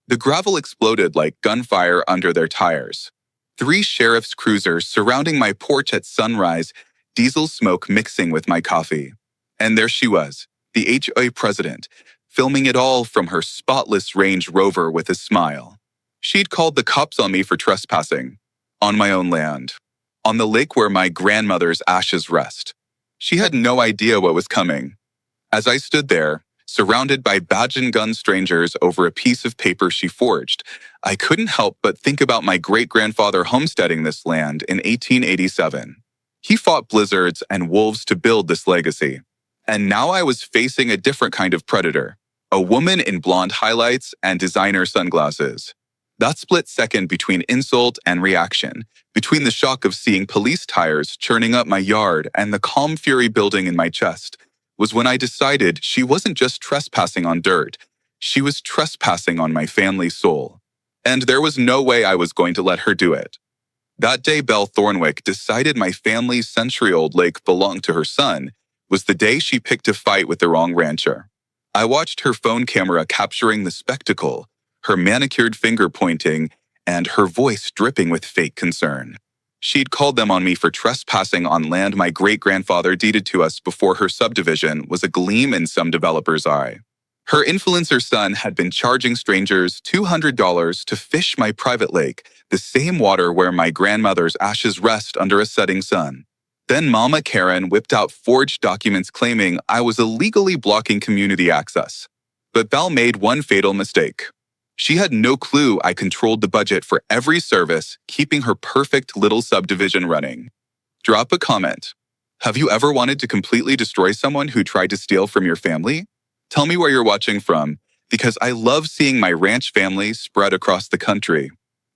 The gravel exploded like gunfire under their tires. 3 sheriff's cruisers surrounding my porch at sunrise, diesel smoke mixing with my coffee. And there she was, the HOA president, filming it all from her spotless Range Rover with a smile. She'd called the cops on me for trespassing. On my own land. On the lake where my grandmother's ashes rest. She had no idea what was coming. As I stood there, surrounded by badge and gun strangers over a piece of paper she forged, I couldn't help but think about my great-grandfather homesteading this land in 1887. He fought blizzards and wolves to build this legacy. And now I was facing a different kind of predator, a woman in blonde highlights and designer sunglasses. That split second between insult and reaction, between the shock of seeing police tires churning up my yard and the calm fury building in my chest, was when I decided she wasn't just trespassing on dirt, she was trespassing on my family's soul. And there was no way I was going to let her do it. That day Belle Thornwick decided my family's century-old lake belonged to her son was the day she picked a fight with the wrong rancher. I watched her phone camera capturing the spectacle, her manicured finger pointing, and her voice dripping with fake concern. She'd called them on me for trespassing on land my great-grandfather deeded to us before her subdivision was a gleam in some developer's eye. Her influencer son had been charging strangers $200 to fish my private lake, the same water where my grandmother's ashes rest under a setting sun. Then Mama Karen whipped out forged documents claiming I was illegally blocking community access. But Belle made one fatal mistake. She had no clue I controlled the budget for every service, keeping her perfect little subdivision running. Drop a comment. Have you ever wanted to completely destroy someone who tried to steal from your family? Tell me where you're watching from, because I love seeing my ranch family spread across the country.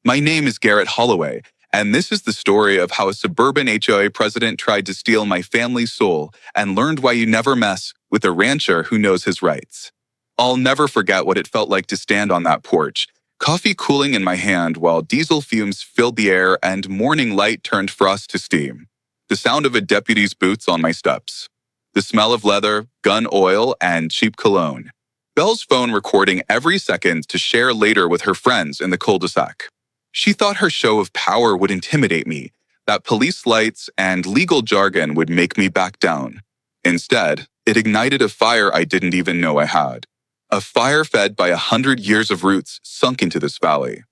My name is Garrett Holloway, and this is the story of how a suburban HOA president tried to steal my family's soul and learned why you never mess with a rancher who knows his rights. I'll never forget what it felt like to stand on that porch, coffee cooling in my hand while diesel fumes filled the air and morning light turned frost to steam. The sound of a deputy's boots on my steps. The smell of leather, gun oil, and cheap cologne. Belle's phone recording every second to share later with her friends in the cul-de-sac. She thought her show of power would intimidate me, that police lights and legal jargon would make me back down. Instead, it ignited a fire I didn't even know I had. A fire fed by 100 years of roots sunk into this valley.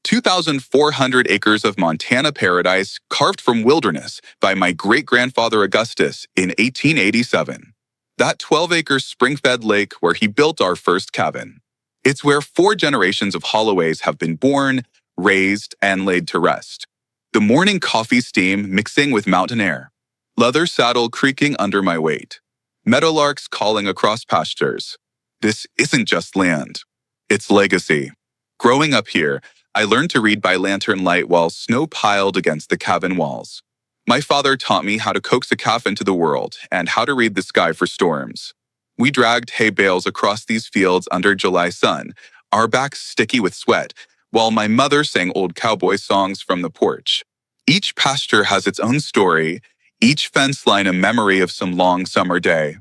2,400 acres of Montana paradise carved from wilderness by my great-grandfather Augustus in 1887. That 12-acre spring-fed lake where he built our first cabin. It's where 4 generations of Holloways have been born, raised, and laid to rest. The morning coffee steam mixing with mountain air. Leather saddle creaking under my weight. Meadowlarks calling across pastures. This isn't just land. It's legacy. Growing up here, I learned to read by lantern light while snow piled against the cabin walls. My father taught me how to coax a calf into the world and how to read the sky for storms. We dragged hay bales across these fields under July sun, our backs sticky with sweat, while my mother sang old cowboy songs from the porch. Each pasture has its own story, each fence line a memory of some long summer day.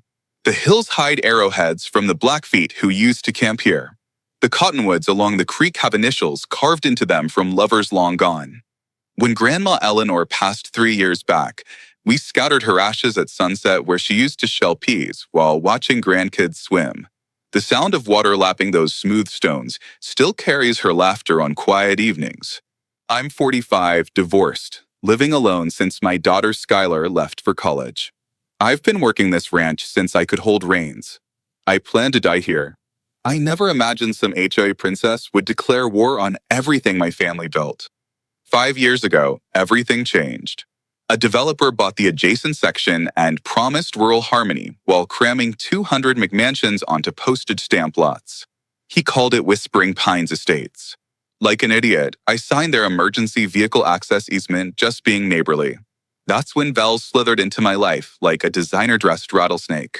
The hills hide arrowheads from the Blackfeet who used to camp here. The cottonwoods along the creek have initials carved into them from lovers long gone. When Grandma Eleanor passed 3 years back, we scattered her ashes at sunset where she used to shell peas while watching grandkids swim. The sound of water lapping those smooth stones still carries her laughter on quiet evenings. I'm 45, divorced, living alone since my daughter Skylar left for college. I've been working this ranch since I could hold reins. I plan to die here. I never imagined some HOA princess would declare war on everything my family built. 5 years ago, everything changed. A developer bought the adjacent section and promised rural harmony while cramming 200 McMansions onto postage stamp lots. He called it Whispering Pines Estates. Like an idiot, I signed their emergency vehicle access easement just being neighborly. That's when Belle slithered into my life like a designer-dressed rattlesnake.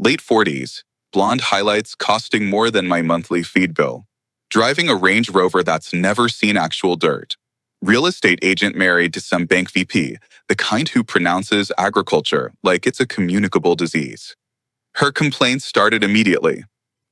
Late 40s, blonde highlights costing more than my monthly feed bill. Driving a Range Rover that's never seen actual dirt. Real estate agent married to some bank VP, the kind who pronounces agriculture like it's a communicable disease. Her complaints started immediately.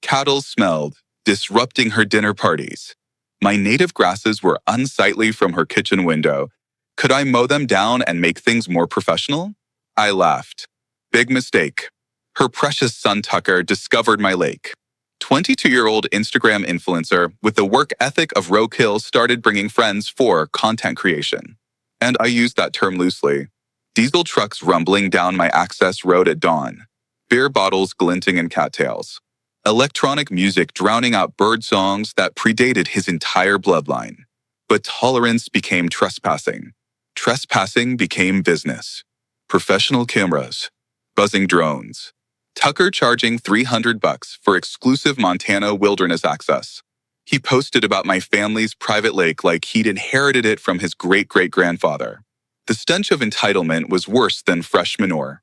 Cattle smelled, disrupting her dinner parties. My native grasses were unsightly from her kitchen window. Could I mow them down and make things more professional? I laughed. Big mistake. Her precious son Tucker discovered my lake. 22-year-old Instagram influencer with the work ethic of roadkill started bringing friends for content creation. And I use that term loosely. Diesel trucks rumbling down my access road at dawn. Beer bottles glinting in cattails. Electronic music drowning out bird songs that predated his entire bloodline. But tolerance became trespassing. Trespassing became business. Professional cameras. Buzzing drones. Tucker charging $300 for exclusive Montana wilderness access. He posted about my family's private lake like he'd inherited it from his great-great-grandfather. The stench of entitlement was worse than fresh manure.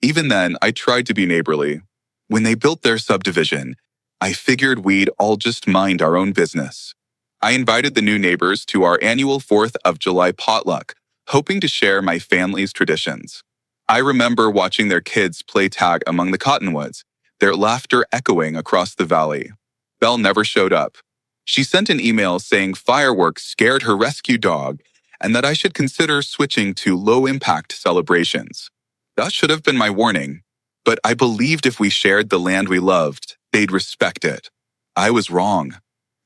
Even then, I tried to be neighborly. When they built their subdivision, I figured we'd all just mind our own business. I invited the new neighbors to our annual 4th of July potluck, hoping to share my family's traditions. I remember watching their kids play tag among the cottonwoods, their laughter echoing across the valley. Belle never showed up. She sent an email saying fireworks scared her rescue dog and that I should consider switching to low-impact celebrations. That should have been my warning, but I believed if we shared the land we loved, they'd respect it. I was wrong.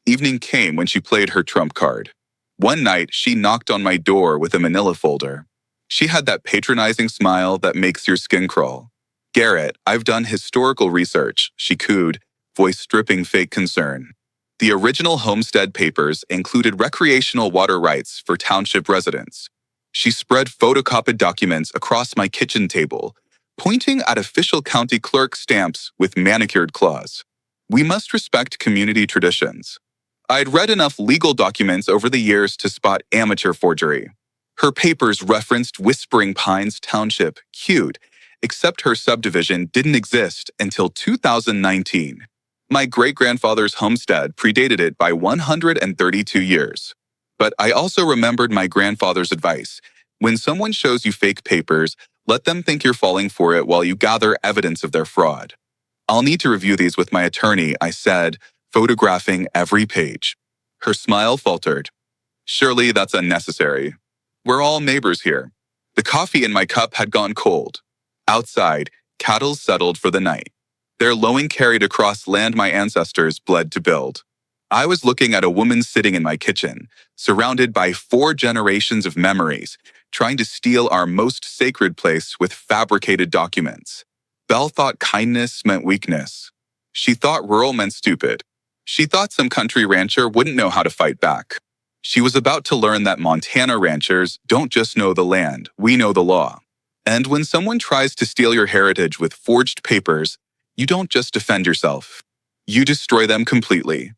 Evening came when she played her trump card. One night, she knocked on my door with a manila folder. She had that patronizing smile that makes your skin crawl. "Garrett, I've done historical research," she cooed, voice stripping fake concern. The original homestead papers included recreational water rights for township residents. She spread photocopied documents across my kitchen table, pointing at official county clerk stamps with manicured claws. We must respect community traditions. I'd read enough legal documents over the years to spot amateur forgery. Her papers referenced Whispering Pines Township, cute, except her subdivision didn't exist until 2019. My great-grandfather's homestead predated it by 132 years. But I also remembered my grandfather's advice. When someone shows you fake papers, let them think you're falling for it while you gather evidence of their fraud. "I'll need to review these with my attorney," I said, photographing every page. Her smile faltered. "Surely that's unnecessary. We're all neighbors here." The coffee in my cup had gone cold. Outside, cattle settled for the night. Their lowing carried across land my ancestors bled to build. I was looking at a woman sitting in my kitchen, surrounded by 4 generations of memories, trying to steal our most sacred place with fabricated documents. Belle thought kindness meant weakness. She thought rural meant stupid. She thought some country rancher wouldn't know how to fight back. She was about to learn that Montana ranchers don't just know the land, we know the law. And when someone tries to steal your heritage with forged papers, you don't just defend yourself. You destroy them completely.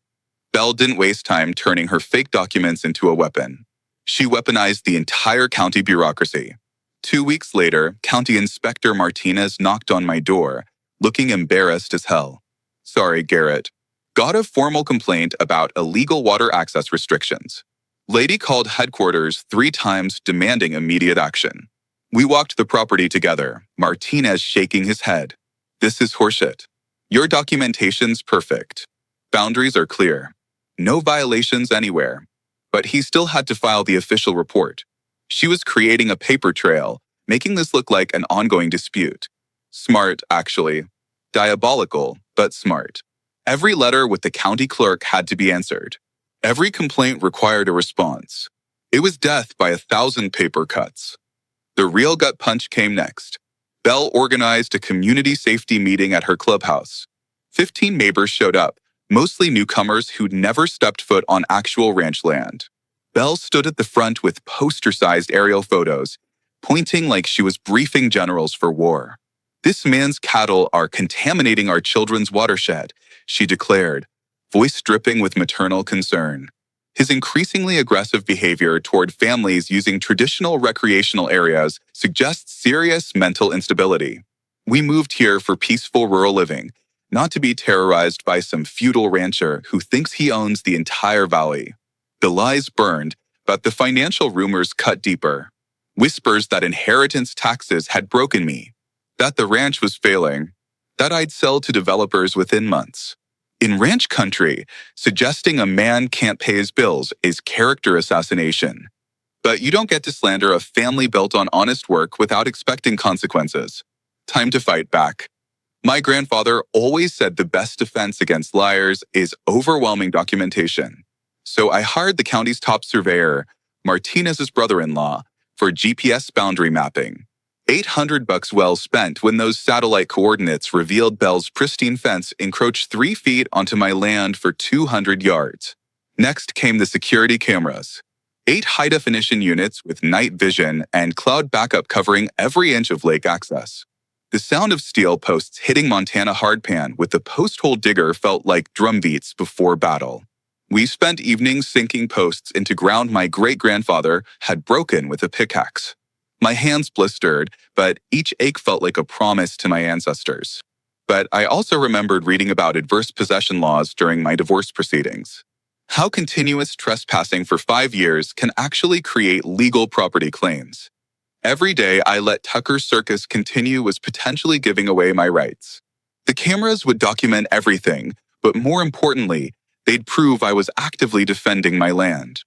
Belle didn't waste time turning her fake documents into a weapon. She weaponized the entire county bureaucracy. 2 weeks later, County Inspector Martinez knocked on my door, looking embarrassed as hell. "Sorry, Garrett. Got a formal complaint about illegal water access restrictions." Lady called headquarters 3 times demanding immediate action. We walked the property together, Martinez shaking his head. "This is horseshit. Your documentation's perfect. Boundaries are clear. No violations anywhere." But he still had to file the official report. She was creating a paper trail, making this look like an ongoing dispute. Smart, actually. Diabolical, but smart. Every letter with the county clerk had to be answered. Every complaint required a response. It was death by 1,000 paper cuts. The real gut punch came next. Belle organized a community safety meeting at her clubhouse. 15 neighbors showed up, mostly newcomers who'd never stepped foot on actual ranch land. Belle stood at the front with poster-sized aerial photos, pointing like she was briefing generals for war. "This man's cattle are contaminating our children's watershed," she declared, voice dripping with maternal concern. His increasingly aggressive behavior toward families using traditional recreational areas suggests serious mental instability. We moved here for peaceful rural living, not to be terrorized by some feudal rancher who thinks he owns the entire valley. The lies burned, but the financial rumors cut deeper. Whispers that inheritance taxes had broken me, that the ranch was failing, that I'd sell to developers within months. In ranch country, suggesting a man can't pay his bills is character assassination. But you don't get to slander a family built on honest work without expecting consequences. Time to fight back. My grandfather always said the best defense against liars is overwhelming documentation. So I hired the county's top surveyor, Martinez's brother-in-law, for GPS boundary mapping. $800 well spent when those satellite coordinates revealed Belle's pristine fence encroached 3 feet onto my land for 200 yards. Next came the security cameras. 8 high-definition units with night vision and cloud backup covering every inch of lake access. The sound of steel posts hitting Montana hardpan with the post-hole digger felt like drum beats before battle. We spent evenings sinking posts into ground my great-grandfather had broken with a pickaxe. My hands blistered, but each ache felt like a promise to my ancestors. But I also remembered reading about adverse possession laws during my divorce proceedings. How continuous trespassing for 5 years can actually create legal property claims. Every day I let Tucker's circus continue was potentially giving away my rights. The cameras would document everything, but more importantly, they'd prove I was actively defending my land.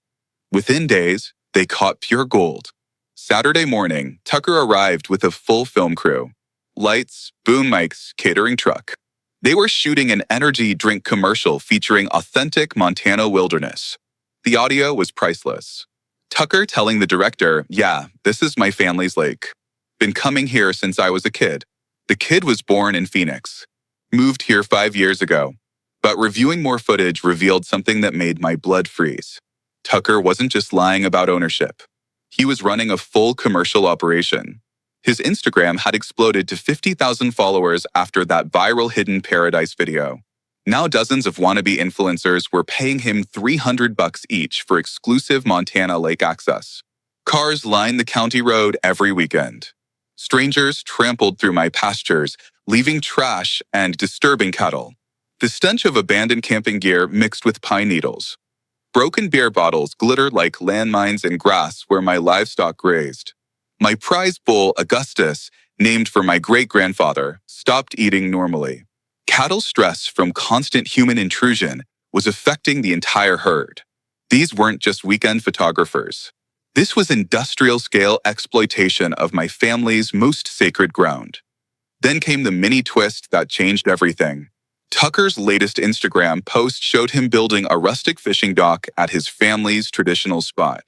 Within days, they caught pure gold. Saturday morning, Tucker arrived with a full film crew. Lights, boom mics, catering truck. They were shooting an energy drink commercial featuring authentic Montana wilderness. The audio was priceless. Tucker telling the director, "Yeah, this is my family's lake. Been coming here since I was a kid." The kid was born in Phoenix. Moved here 5 years ago. But reviewing more footage revealed something that made my blood freeze. Tucker wasn't just lying about ownership. He was running a full commercial operation. His Instagram had exploded to 50,000 followers after that viral Hidden Paradise video. Now dozens of wannabe influencers were paying him $300 each for exclusive Montana lake access. Cars lined the county road every weekend. Strangers trampled through my pastures, leaving trash and disturbing cattle. The stench of abandoned camping gear mixed with pine needles. Broken beer bottles glittered like landmines in grass where my livestock grazed. My prize bull, Augustus, named for my great-grandfather, stopped eating normally. Cattle stress from constant human intrusion was affecting the entire herd. These weren't just weekend photographers. This was industrial-scale exploitation of my family's most sacred ground. Then came the mini twist that changed everything. Tucker's latest Instagram post showed him building a rustic fishing dock at his family's traditional spot.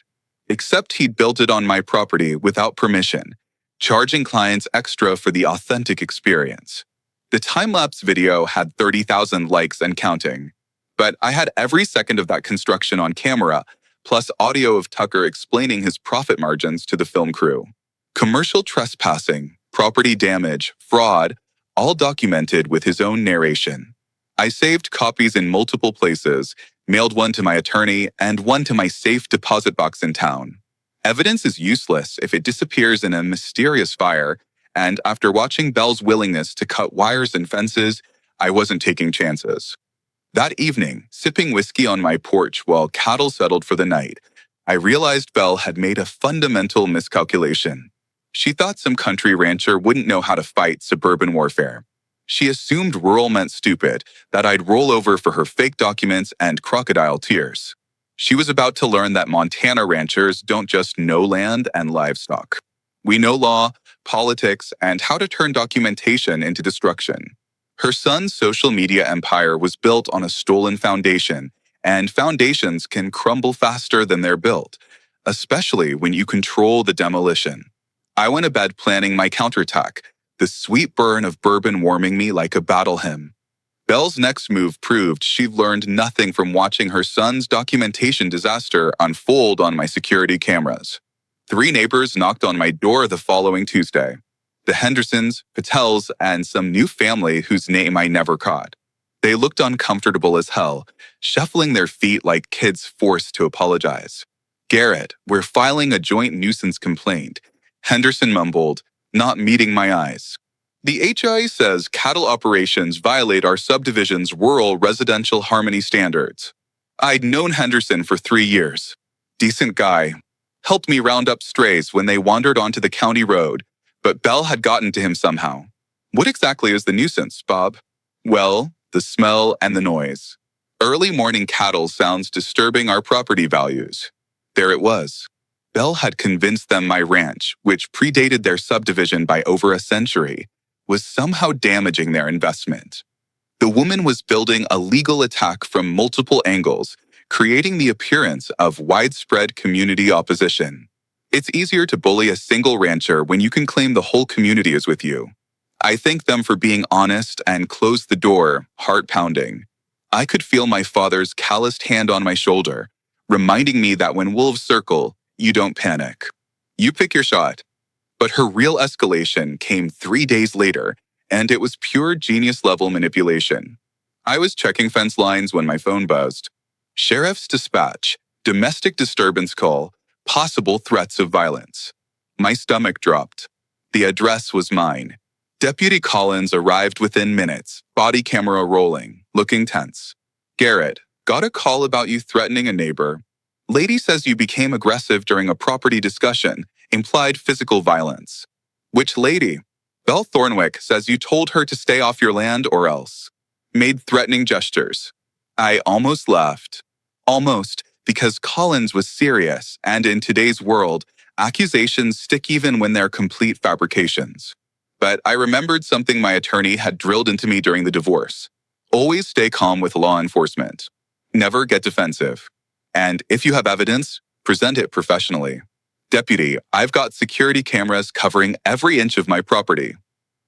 Except he'd built it on my property without permission, charging clients extra for the authentic experience. The time-lapse video had 30,000 likes and counting, but I had every second of that construction on camera, plus audio of Tucker explaining his profit margins to the film crew. Commercial trespassing, property damage, fraud, all documented with his own narration. I saved copies in multiple places, mailed one to my attorney and one to my safe deposit box in town. Evidence is useless if it disappears in a mysterious fire, and after watching Belle's willingness to cut wires and fences, I wasn't taking chances. That evening, sipping whiskey on my porch while cattle settled for the night, I realized Belle had made a fundamental miscalculation. She thought some country rancher wouldn't know how to fight suburban warfare. She assumed rural meant stupid, that I'd roll over for her fake documents and crocodile tears. She was about to learn that Montana ranchers don't just know land and livestock. We know law, politics, and how to turn documentation into destruction. Her son's social media empire was built on a stolen foundation, and foundations can crumble faster than they're built, especially when you control the demolition. I went to bed planning my counterattack, the sweet burn of bourbon warming me like a battle hymn. Belle's next move proved she'd learned nothing from watching her son's documentation disaster unfold on my security cameras. 3 neighbors knocked on my door the following Tuesday. The Hendersons, Patels, and some new family whose name I never caught. They looked uncomfortable as hell, shuffling their feet like kids forced to apologize. "Garrett, we're filing a joint nuisance complaint," Henderson mumbled, not meeting my eyes. "The HOA says cattle operations violate our subdivision's rural residential harmony standards." I'd known Henderson for 3 years. Decent guy. Helped me round up strays when they wandered onto the county road, but Belle had gotten to him somehow. "What exactly is the nuisance, Bob?" "Well, the smell, and the noise. Early morning cattle sounds disturbing our property values. There it was. Belle had convinced them my ranch, which predated their subdivision by over a century, was somehow damaging their investment. The woman was building a legal attack from multiple angles, creating the appearance of widespread community opposition. It's easier to bully a single rancher when you can claim the whole community is with you. I thank them for being honest and closed the door, heart pounding. I could feel my father's calloused hand on my shoulder, reminding me that when wolves circle, you don't panic. You pick your shot. But her real escalation came 3 days later, and it was pure genius-level manipulation. I was checking fence lines when my phone buzzed. Sheriff's dispatch, domestic disturbance call, possible threats of violence. My stomach dropped. The address was mine. Deputy Collins arrived within minutes, body camera rolling, looking tense. Garrett, got a call about you threatening a neighbor. Lady says you became aggressive during a property discussion, implied physical violence. Which lady? Belle Thornwick says you told her to stay off your land or else. Made threatening gestures. I almost laughed. Almost, because Collins was serious, and in today's world, accusations stick even when they're complete fabrications. But I remembered something my attorney had drilled into me during the divorce. Always stay calm with law enforcement. Never get defensive. And if you have evidence, present it professionally. Deputy, I've got security cameras covering every inch of my property.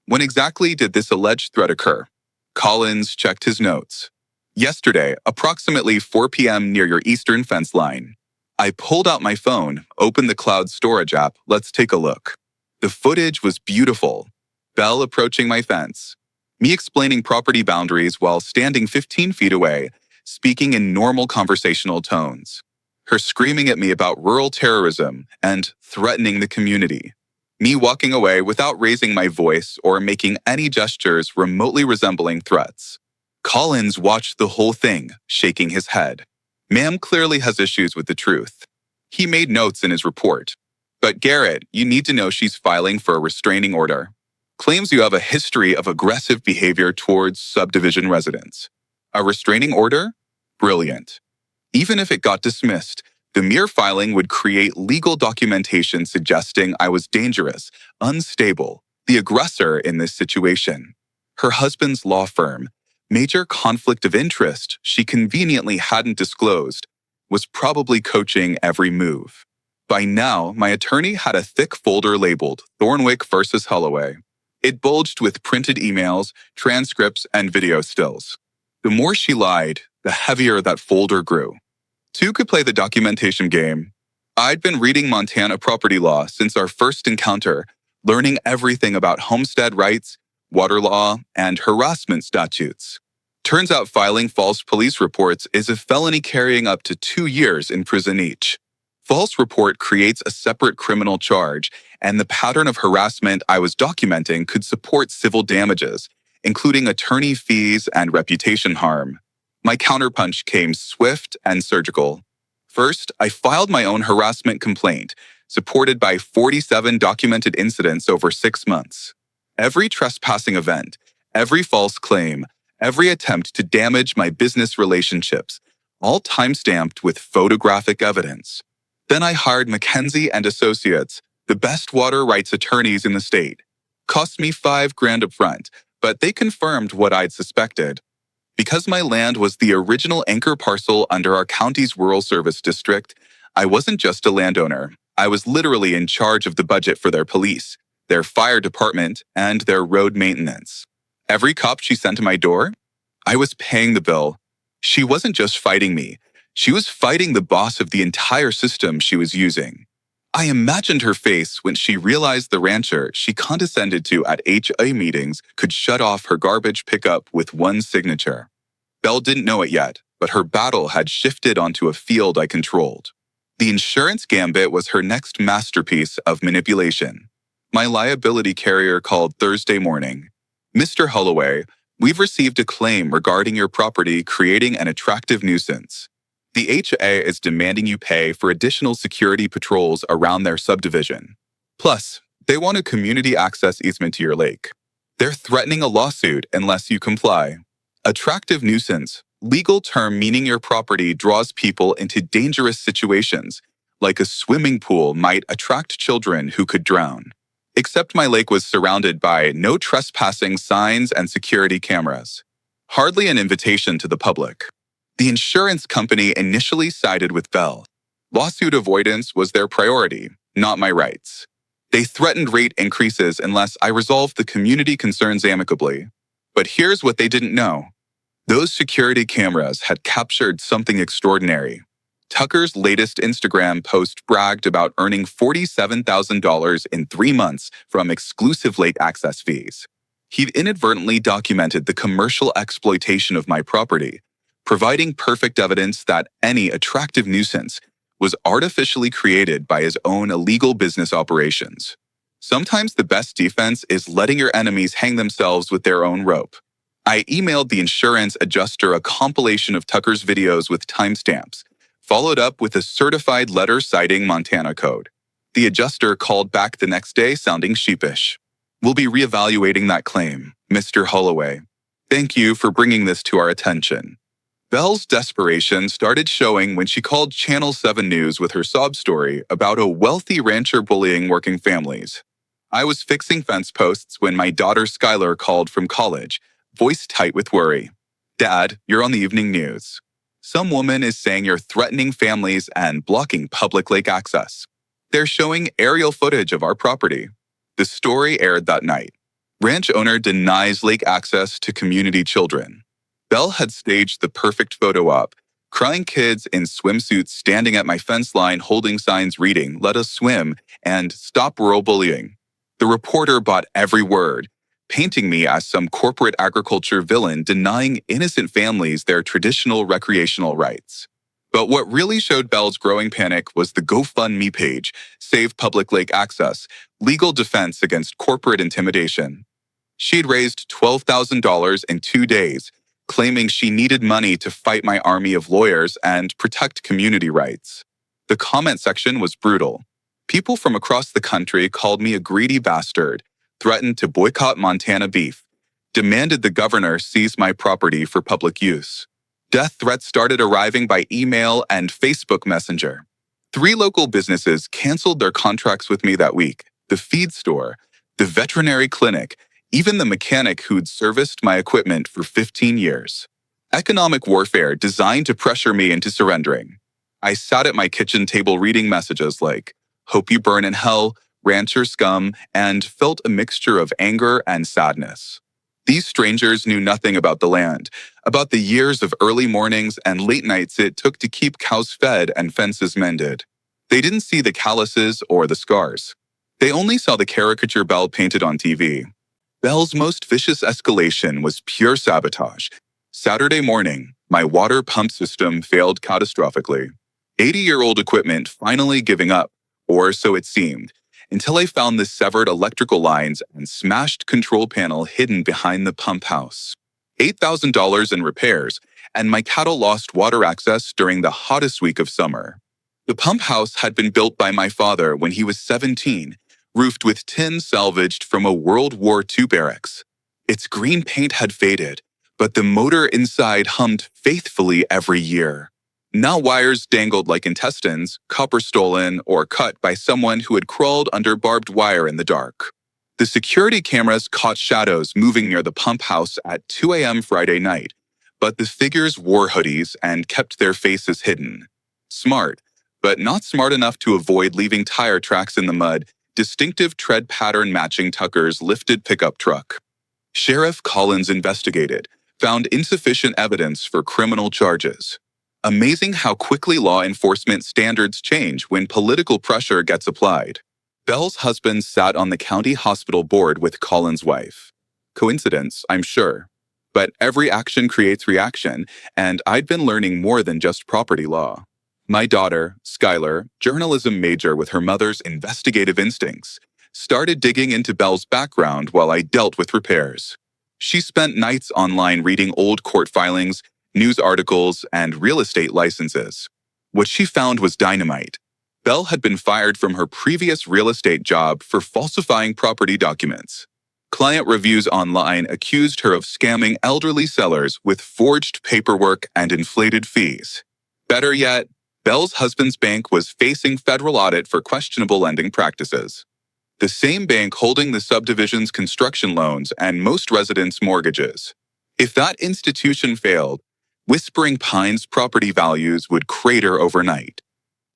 When exactly did this alleged threat occur? Collins checked his notes. Yesterday, approximately 4 p.m. near your eastern fence line. I pulled out my phone, opened the cloud storage app. Let's take a look. The footage was beautiful. Belle approaching my fence. Me explaining property boundaries while standing 15 feet away, speaking in normal conversational tones. Her screaming at me about rural terrorism and threatening the community. Me walking away without raising my voice or making any gestures remotely resembling threats. Collins watched the whole thing, shaking his head. Ma'am clearly has issues with the truth. He made notes in his report. But Garrett, you need to know she's filing for a restraining order. Claims you have a history of aggressive behavior towards subdivision residents. A restraining order? Brilliant. Even if it got dismissed, the mere filing would create legal documentation suggesting I was dangerous, unstable, the aggressor in this situation. Her husband's law firm, major conflict of interest she conveniently hadn't disclosed, was probably coaching every move. By now, my attorney had a thick folder labeled Thornwick versus Holloway. It bulged with printed emails, transcripts, and video stills. The more she lied, the heavier that folder grew. Two could play the documentation game. I'd been reading Montana property law since our first encounter, learning everything about homestead rights, water law, and harassment statutes. Turns out filing false police reports is a felony carrying up to 2 years in prison each. False report creates a separate criminal charge, and the pattern of harassment I was documenting could support civil damages, including attorney fees and reputation harm. My counterpunch came swift and surgical. First, I filed my own harassment complaint, supported by 47 documented incidents over 6 months. Every trespassing event, every false claim, every attempt to damage my business relationships, all timestamped with photographic evidence. Then I hired McKenzie and Associates, the best water rights attorneys in the state. Cost me $5,000 up front, but they confirmed what I'd suspected. Because my land was the original anchor parcel under our county's rural service district, I wasn't just a landowner. I was literally in charge of the budget for their police, their fire department, and their road maintenance. Every cop she sent to my door, I was paying the bill. She wasn't just fighting me. She was fighting the boss of the entire system she was using. I imagined her face when she realized the rancher she condescended to at HOA meetings could shut off her garbage pickup with one signature. Belle didn't know it yet, but her battle had shifted onto a field I controlled. The insurance gambit was her next masterpiece of manipulation. My liability carrier called Thursday morning. Mr. Holloway, we've received a claim regarding your property creating an attractive nuisance. The HOA is demanding you pay for additional security patrols around their subdivision. Plus, they want a community access easement to your lake. They're threatening a lawsuit unless you comply. Attractive nuisance, legal term meaning your property draws people into dangerous situations, like a swimming pool might attract children who could drown. Except my lake was surrounded by no trespassing signs and security cameras. Hardly an invitation to the public. The insurance company initially sided with Belle. Lawsuit avoidance was their priority, not my rights. They threatened rate increases unless I resolved the community concerns amicably. But here's what they didn't know. Those security cameras had captured something extraordinary. Tucker's latest Instagram post bragged about earning $47,000 in 3 months from exclusive lake access fees. He'd inadvertently documented the commercial exploitation of my property, providing perfect evidence that any attractive nuisance was artificially created by his own illegal business operations. Sometimes the best defense is letting your enemies hang themselves with their own rope. I emailed the insurance adjuster a compilation of Tucker's videos with timestamps, followed up with a certified letter citing Montana code. The adjuster called back the next day sounding sheepish. "We'll be reevaluating that claim, Mr. Holloway. Thank you for bringing this to our attention." Belle's desperation started showing when she called Channel 7 News with her sob story about a wealthy rancher bullying working families. I was fixing fence posts when my daughter Skylar called from college, voice tight with worry. "Dad, you're on the evening news. Some woman is saying you're threatening families and blocking public lake access. They're showing aerial footage of our property." The story aired that night. Ranch owner denies lake access to community children. Belle had staged the perfect photo op, crying kids in swimsuits standing at my fence line holding signs reading, "Let us swim," and "Stop rural bullying." The reporter bought every word, painting me as some corporate agriculture villain denying innocent families their traditional recreational rights. But what really showed Belle's growing panic was the GoFundMe page, Save Public Lake Access, Legal Defense Against Corporate Intimidation. She'd raised $12,000 in 2 days, claiming she needed money to fight my army of lawyers and protect community rights. The comment section was brutal. People from across the country called me a greedy bastard, threatened to boycott Montana beef, demanded the governor seize my property for public use. Death threats started arriving by email and Facebook Messenger. 3 local businesses canceled their contracts with me that week: the feed store, the veterinary clinic, even the mechanic who'd serviced my equipment for 15 years. Economic warfare designed to pressure me into surrendering. I sat at my kitchen table reading messages like, "Hope you burn in hell," "Rancher scum," and felt a mixture of anger and sadness. These strangers knew nothing about the land, about the years of early mornings and late nights it took to keep cows fed and fences mended. They didn't see the calluses or the scars. They only saw the caricature Belle painted on TV. Belle's most vicious escalation was pure sabotage. Saturday morning, my water pump system failed catastrophically. 80-year-old equipment finally giving up, or so it seemed, until I found the severed electrical lines and smashed control panel hidden behind the pump house. $8,000 in repairs, and my cattle lost water access during the hottest week of summer. The pump house had been built by my father when he was 17, roofed with tin salvaged from a World War II barracks. Its green paint had faded, but the motor inside hummed faithfully every year. Now wires dangled like intestines, copper stolen or cut by someone who had crawled under barbed wire in the dark. The security cameras caught shadows moving near the pump house at 2 a.m. Friday night, but the figures wore hoodies and kept their faces hidden. Smart, but not smart enough to avoid leaving tire tracks in the mud, distinctive tread pattern matching Tucker's lifted pickup truck. Sheriff Collins investigated, found insufficient evidence for criminal charges. Amazing how quickly law enforcement standards change when political pressure gets applied. Belle's husband sat on the county hospital board with Collins' wife. Coincidence, I'm sure. But every action creates reaction, and I'd been learning more than just property law. My daughter, Skylar, journalism major with her mother's investigative instincts, started digging into Belle's background while I dealt with repairs. She spent nights online reading old court filings, news articles, and real estate licenses. What she found was dynamite. Belle had been fired from her previous real estate job for falsifying property documents. Client reviews online accused her of scamming elderly sellers with forged paperwork and inflated fees. Better yet, Belle's husband's bank was facing federal audit for questionable lending practices. The same bank holding the subdivision's construction loans and most residents' mortgages. If that institution failed, Whispering Pines property values would crater overnight.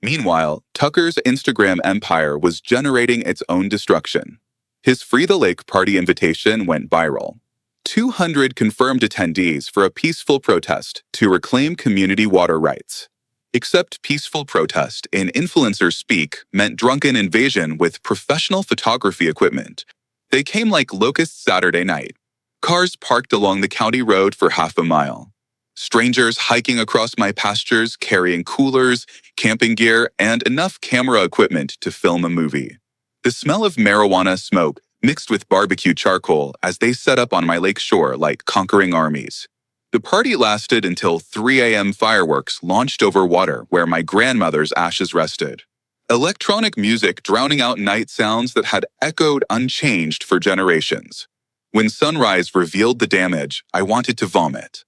Meanwhile, Tucker's Instagram empire was generating its own destruction. His Free the Lake party invitation went viral. 200 confirmed attendees for a peaceful protest to reclaim community water rights. Except peaceful protest in influencer speak meant drunken invasion with professional photography equipment. They came like locusts Saturday night. Cars parked along the county road for half a mile. Strangers hiking across my pastures carrying coolers, camping gear, and enough camera equipment to film a movie. The smell of marijuana smoke mixed with barbecue charcoal as they set up on my lake shore like conquering armies. The party lasted until 3 a.m. fireworks launched over water where my grandmother's ashes rested. Electronic music drowning out night sounds that had echoed unchanged for generations. When sunrise revealed the damage, I wanted to vomit.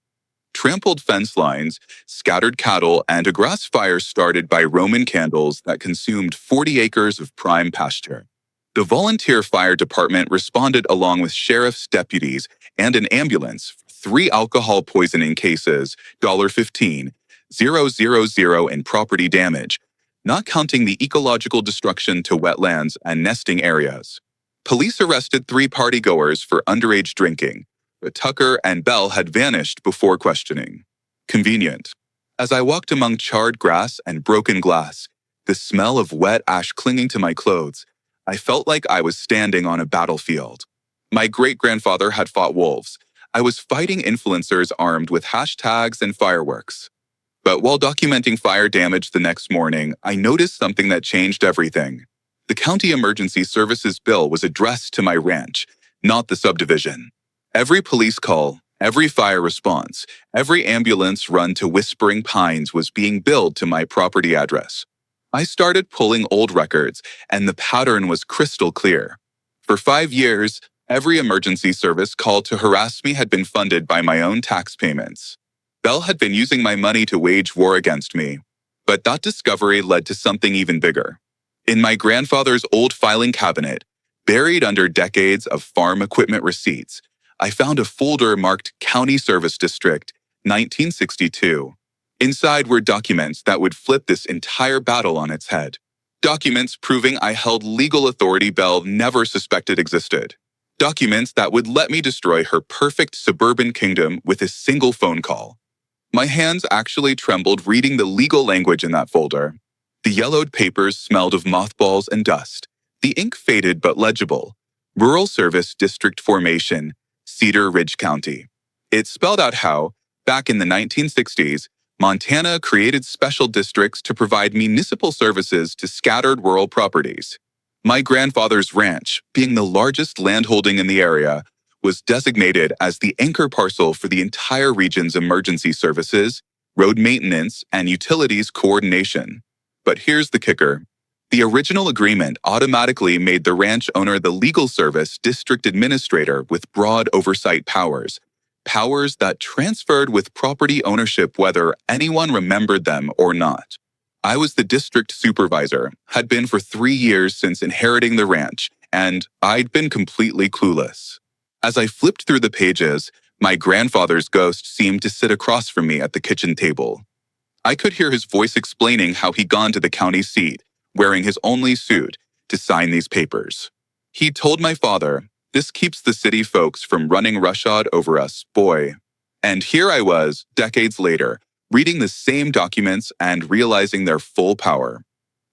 Trampled fence lines, scattered cattle, and a grass fire started by Roman candles that consumed 40 acres of prime pasture. The volunteer fire department responded along with sheriff's deputies and an ambulance. 3 alcohol poisoning cases, $15,000 in property damage, not counting the ecological destruction to wetlands and nesting areas. Police arrested 3 partygoers for underage drinking, but Tucker and Belle had vanished before questioning. Convenient. As I walked among charred grass and broken glass, the smell of wet ash clinging to my clothes, I felt like I was standing on a battlefield. My great-grandfather had fought wolves. I was fighting influencers armed with hashtags and fireworks. But while documenting fire damage the next morning, I noticed something that changed everything. The county emergency services bill was addressed to my ranch, not the subdivision. Every police call, every fire response, every ambulance run to Whispering Pines was being billed to my property address. I started pulling old records, and the pattern was crystal clear. For 5 years, every emergency service called to harass me had been funded by my own tax payments. Belle had been using my money to wage war against me. But that discovery led to something even bigger. In my grandfather's old filing cabinet, buried under decades of farm equipment receipts, I found a folder marked County Service District, 1962. Inside were documents that would flip this entire battle on its head. Documents proving I held legal authority Belle never suspected existed. Documents that would let me destroy her perfect suburban kingdom with a single phone call. My hands actually trembled reading the legal language in that folder. The yellowed papers smelled of mothballs and dust. The ink faded but legible. Rural Service District Formation, Cedar Ridge County. It spelled out how, back in the 1960s, Montana created special districts to provide municipal services to scattered rural properties. My grandfather's ranch, being the largest landholding in the area, was designated as the anchor parcel for the entire region's emergency services, road maintenance, and utilities coordination. But here's the kicker. The original agreement automatically made the ranch owner the legal service district administrator with broad oversight powers, powers that transferred with property ownership whether anyone remembered them or not. I was the district supervisor, had been for 3 years since inheriting the ranch, and I'd been completely clueless. As I flipped through the pages, my grandfather's ghost seemed to sit across from me at the kitchen table. I could hear his voice explaining how he'd gone to the county seat, wearing his only suit, to sign these papers. He told my father, "This keeps the city folks from running roughshod over us, boy." And here I was, decades later, reading the same documents and realizing their full power.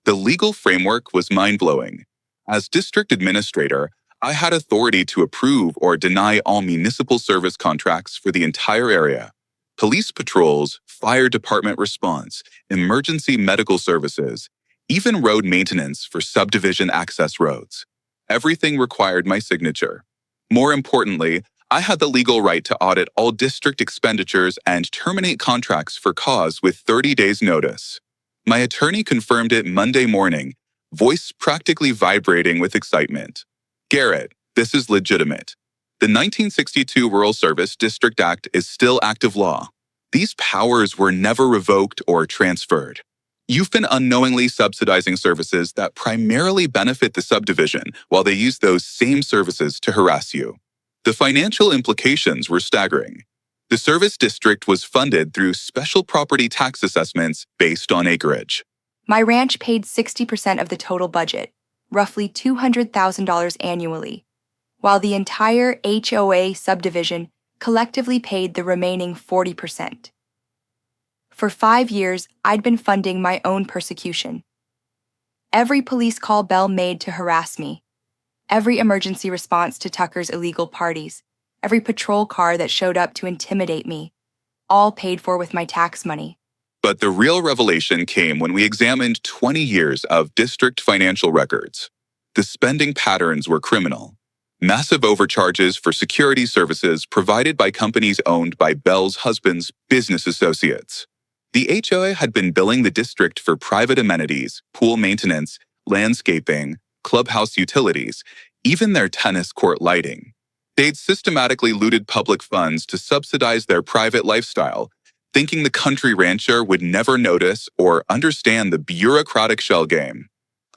The legal framework was mind-blowing. As district administrator, I had authority to approve or deny all municipal service contracts for the entire area. Police patrols, fire department response, emergency medical services, even road maintenance for subdivision access roads. Everything required my signature. More importantly, I had the legal right to audit all district expenditures and terminate contracts for cause with 30 days' notice. My attorney confirmed it Monday morning, voice practically vibrating with excitement. "Garrett, this is legitimate. The 1962 Rural Service District Act is still active law. These powers were never revoked or transferred. You've been unknowingly subsidizing services that primarily benefit the subdivision while they use those same services to harass you. The financial implications were staggering. The service district was funded through special property tax assessments based on acreage. My ranch paid 60% of the total budget, roughly $200,000 annually, while the entire HOA subdivision collectively paid the remaining 40%. For 5 years, I'd been funding my own persecution. Every police call Belle made to harass me, every emergency response to Tucker's illegal parties, every patrol car that showed up to intimidate me, all paid for with my tax money. But the real revelation came when we examined 20 years of district financial records. The spending patterns were criminal. Massive overcharges for security services provided by companies owned by Belle's husband's business associates. The HOA had been billing the district for private amenities, pool maintenance, landscaping, clubhouse utilities, even their tennis court lighting. They'd systematically looted public funds to subsidize their private lifestyle, thinking the country rancher would never notice or understand the bureaucratic shell game.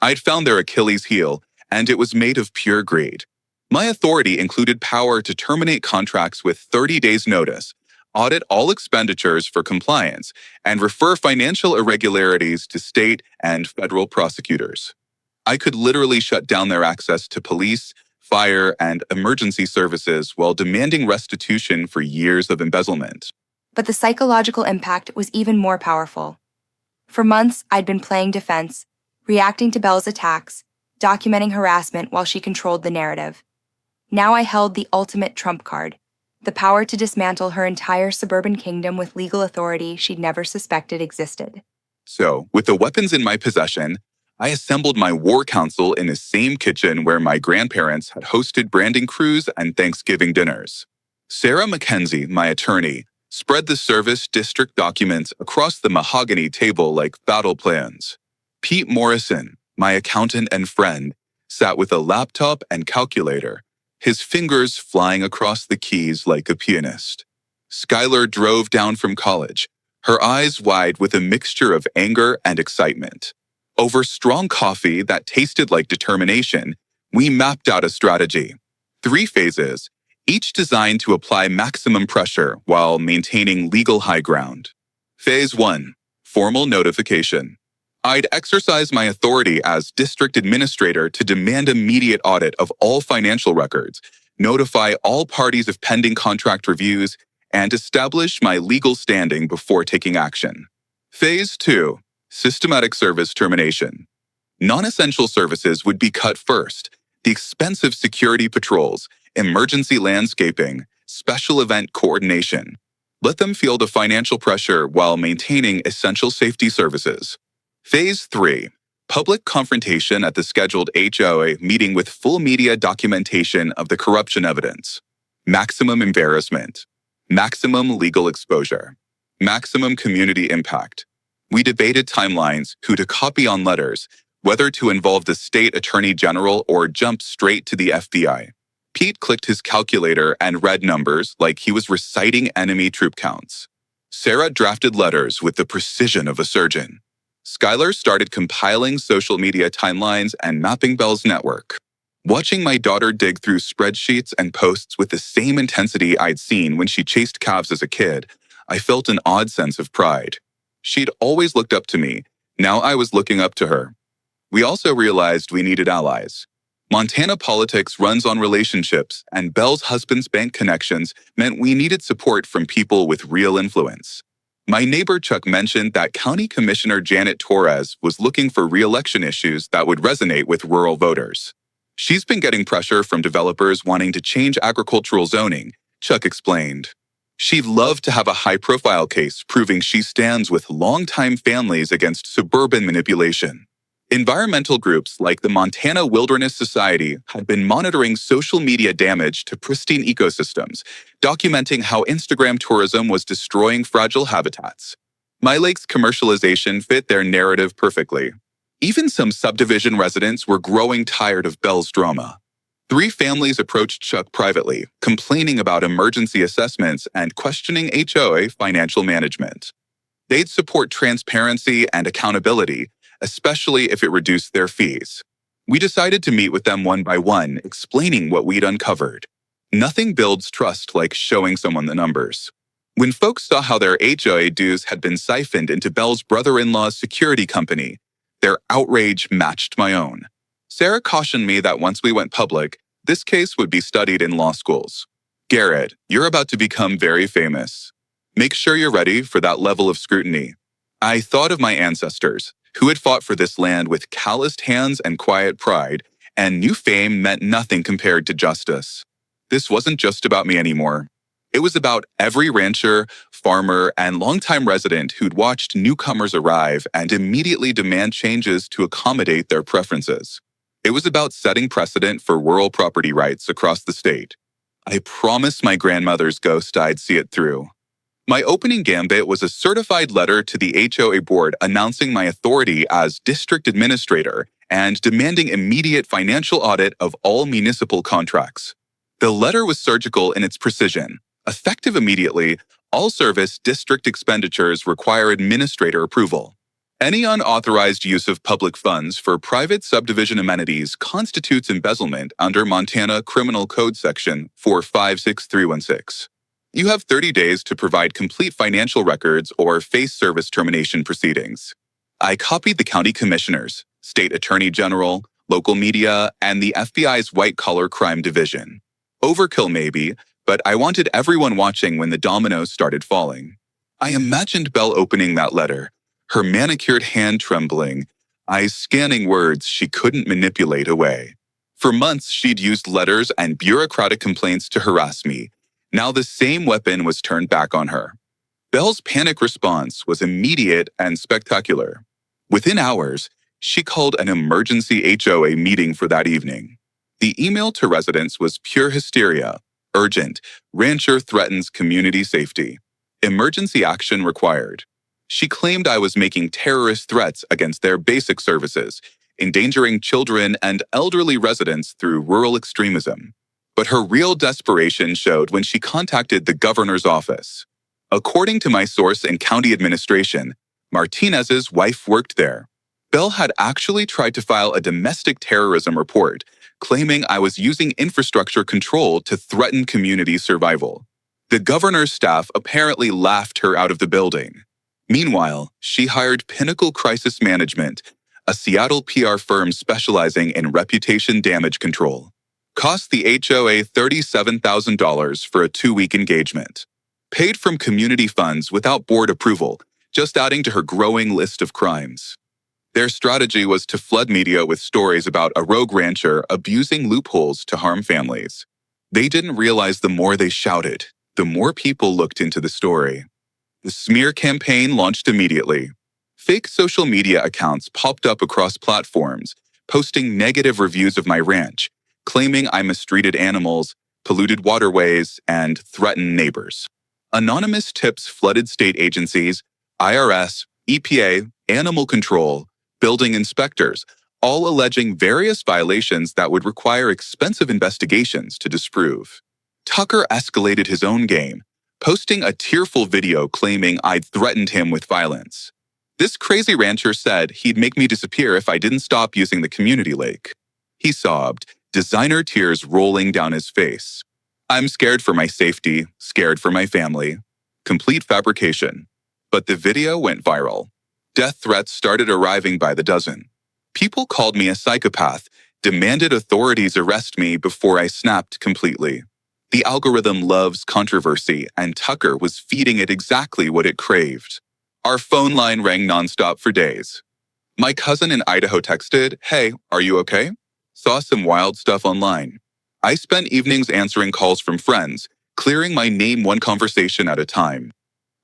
I'd found their Achilles heel, and it was made of pure greed. My authority included power to terminate contracts with 30 days' notice, audit all expenditures for compliance, and refer financial irregularities to state and federal prosecutors. I could literally shut down their access to police, fire, and emergency services while demanding restitution for years of embezzlement. But the psychological impact was even more powerful. For months, I'd been playing defense, reacting to Belle's attacks, documenting harassment while she controlled the narrative. Now I held the ultimate trump card, the power to dismantle her entire suburban kingdom with legal authority she'd never suspected existed. So, with the weapons in my possession, I assembled my war council in the same kitchen where my grandparents had hosted branding crews and Thanksgiving dinners. Sarah Mackenzie, my attorney, spread the service district documents across the mahogany table like battle plans. Pete Morrison, my accountant and friend, sat with a laptop and calculator, his fingers flying across the keys like a pianist. Skylar drove down from college, her eyes wide with a mixture of anger and excitement. Over strong coffee that tasted like determination, we mapped out a strategy. 3 phases, each designed to apply maximum pressure while maintaining legal high ground. Phase 1, formal notification. I'd exercise my authority as district administrator to demand immediate audit of all financial records, notify all parties of pending contract reviews, and establish my legal standing before taking action. Phase 2, systematic service termination. Non-essential services would be cut first. The expensive security patrols, emergency landscaping, special event coordination. Let them feel the financial pressure while maintaining essential safety services. Phase 3, public confrontation at the scheduled HOA meeting with full media documentation of the corruption evidence. Maximum embarrassment. Maximum legal exposure. Maximum community impact. We debated timelines, who to copy on letters, whether to involve the state attorney general or jump straight to the FBI. Pete clicked his calculator and read numbers like he was reciting enemy troop counts. Sarah drafted letters with the precision of a surgeon. Skylar started compiling social media timelines and mapping Belle's network. Watching my daughter dig through spreadsheets and posts with the same intensity I'd seen when she chased calves as a kid, I felt an odd sense of pride. She'd always looked up to me. Now I was looking up to her. We also realized we needed allies. Montana politics runs on relationships, and Belle's husband's bank connections meant we needed support from people with real influence. My neighbor Chuck mentioned that County Commissioner Janet Torres was looking for re-election issues that would resonate with rural voters. She's been getting pressure from developers wanting to change agricultural zoning, Chuck explained. She'd love to have a high-profile case proving she stands with longtime families against suburban manipulation. Environmental groups like the Montana Wilderness Society had been monitoring social media damage to pristine ecosystems, documenting how Instagram tourism was destroying fragile habitats. My lake's commercialization fit their narrative perfectly. Even some subdivision residents were growing tired of Belle's drama. 3 families approached Chuck privately, complaining about emergency assessments and questioning HOA financial management. They'd support transparency and accountability, especially if it reduced their fees. We decided to meet with them one by one, explaining what we'd uncovered. Nothing builds trust like showing someone the numbers. When folks saw how their HOA dues had been siphoned into Belle's brother-in-law's security company, their outrage matched my own. Sarah cautioned me that once we went public, this case would be studied in law schools. Garrett, you're about to become very famous. Make sure you're ready for that level of scrutiny. I thought of my ancestors, who had fought for this land with calloused hands and quiet pride, and knew fame meant nothing compared to justice. This wasn't just about me anymore. It was about every rancher, farmer, and longtime resident who'd watched newcomers arrive and immediately demand changes to accommodate their preferences. It was about setting precedent for rural property rights across the state. I promised my grandmother's ghost I'd see it through. My opening gambit was a certified letter to the HOA board announcing my authority as district administrator and demanding immediate financial audit of all municipal contracts. The letter was surgical in its precision. Effective immediately, all service district expenditures require administrator approval. Any unauthorized use of public funds for private subdivision amenities constitutes embezzlement under Montana Criminal Code Section 456316. You have 30 days to provide complete financial records or face service termination proceedings. I copied the county commissioners, state attorney general, local media, and the FBI's white-collar crime division. Overkill maybe, but I wanted everyone watching when the dominoes started falling. I imagined Belle opening that letter, her manicured hand trembling, eyes scanning words she couldn't manipulate away. For months, she'd used letters and bureaucratic complaints to harass me. Now the same weapon was turned back on her. Belle's panic response was immediate and spectacular. Within hours, she called an emergency HOA meeting for that evening. The email to residents was pure hysteria. Urgent. Rancher threatens community safety. Emergency action required. She claimed I was making terrorist threats against their basic services, endangering children and elderly residents through rural extremism. But her real desperation showed when she contacted the governor's office. According to my source in county administration, Martinez's wife worked there. Belle had actually tried to file a domestic terrorism report, claiming I was using infrastructure control to threaten community survival. The governor's staff apparently laughed her out of the building. Meanwhile, she hired Pinnacle Crisis Management, a Seattle PR firm specializing in reputation damage control. Cost the HOA $37,000 for a 2-week engagement. Paid from community funds without board approval, just adding to her growing list of crimes. Their strategy was to flood media with stories about a rogue rancher abusing loopholes to harm families. They didn't realize the more they shouted, the more people looked into the story. The smear campaign launched immediately. Fake social media accounts popped up across platforms, posting negative reviews of my ranch, claiming I mistreated animals, polluted waterways, and threatened neighbors. Anonymous tips flooded state agencies, IRS, EPA, animal control, building inspectors, all alleging various violations that would require expensive investigations to disprove. Tucker escalated his own game, posting a tearful video claiming I'd threatened him with violence. This crazy rancher said he'd make me disappear if I didn't stop using the community lake. He sobbed, designer tears rolling down his face. I'm scared for my safety, scared for my family. Complete fabrication. But the video went viral. Death threats started arriving by the dozen. People called me a psychopath, demanded authorities arrest me before I snapped completely. The algorithm loves controversy, and Tucker was feeding it exactly what it craved. Our phone line rang nonstop for days. My cousin in Idaho texted, "Hey, are you okay?" Saw some wild stuff online. I spent evenings answering calls from friends, clearing my name one conversation at a time.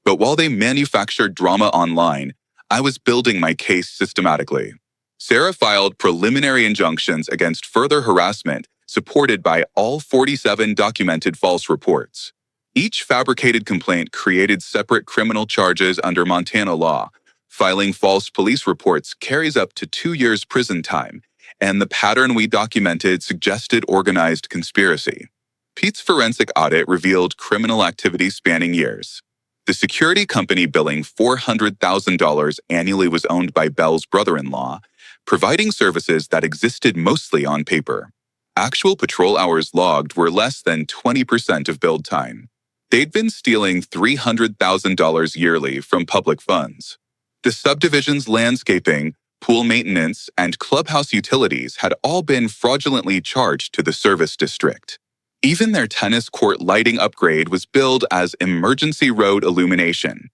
But while they manufactured drama online, I was building my case systematically. Sarah filed preliminary injunctions against further harassment, supported by all 47 documented false reports. Each fabricated complaint created separate criminal charges under Montana law. Filing false police reports carries up to 2 years prison time, and the pattern we documented suggested organized conspiracy. Pete's forensic audit revealed criminal activity spanning years. The security company billing $400,000 annually was owned by Belle's brother-in-law, providing services that existed mostly on paper. Actual patrol hours logged were less than 20% of build time. They'd been stealing $300,000 yearly from public funds. The subdivision's landscaping, pool maintenance, and clubhouse utilities had all been fraudulently charged to the service district. Even their tennis court lighting upgrade was billed as emergency road illumination.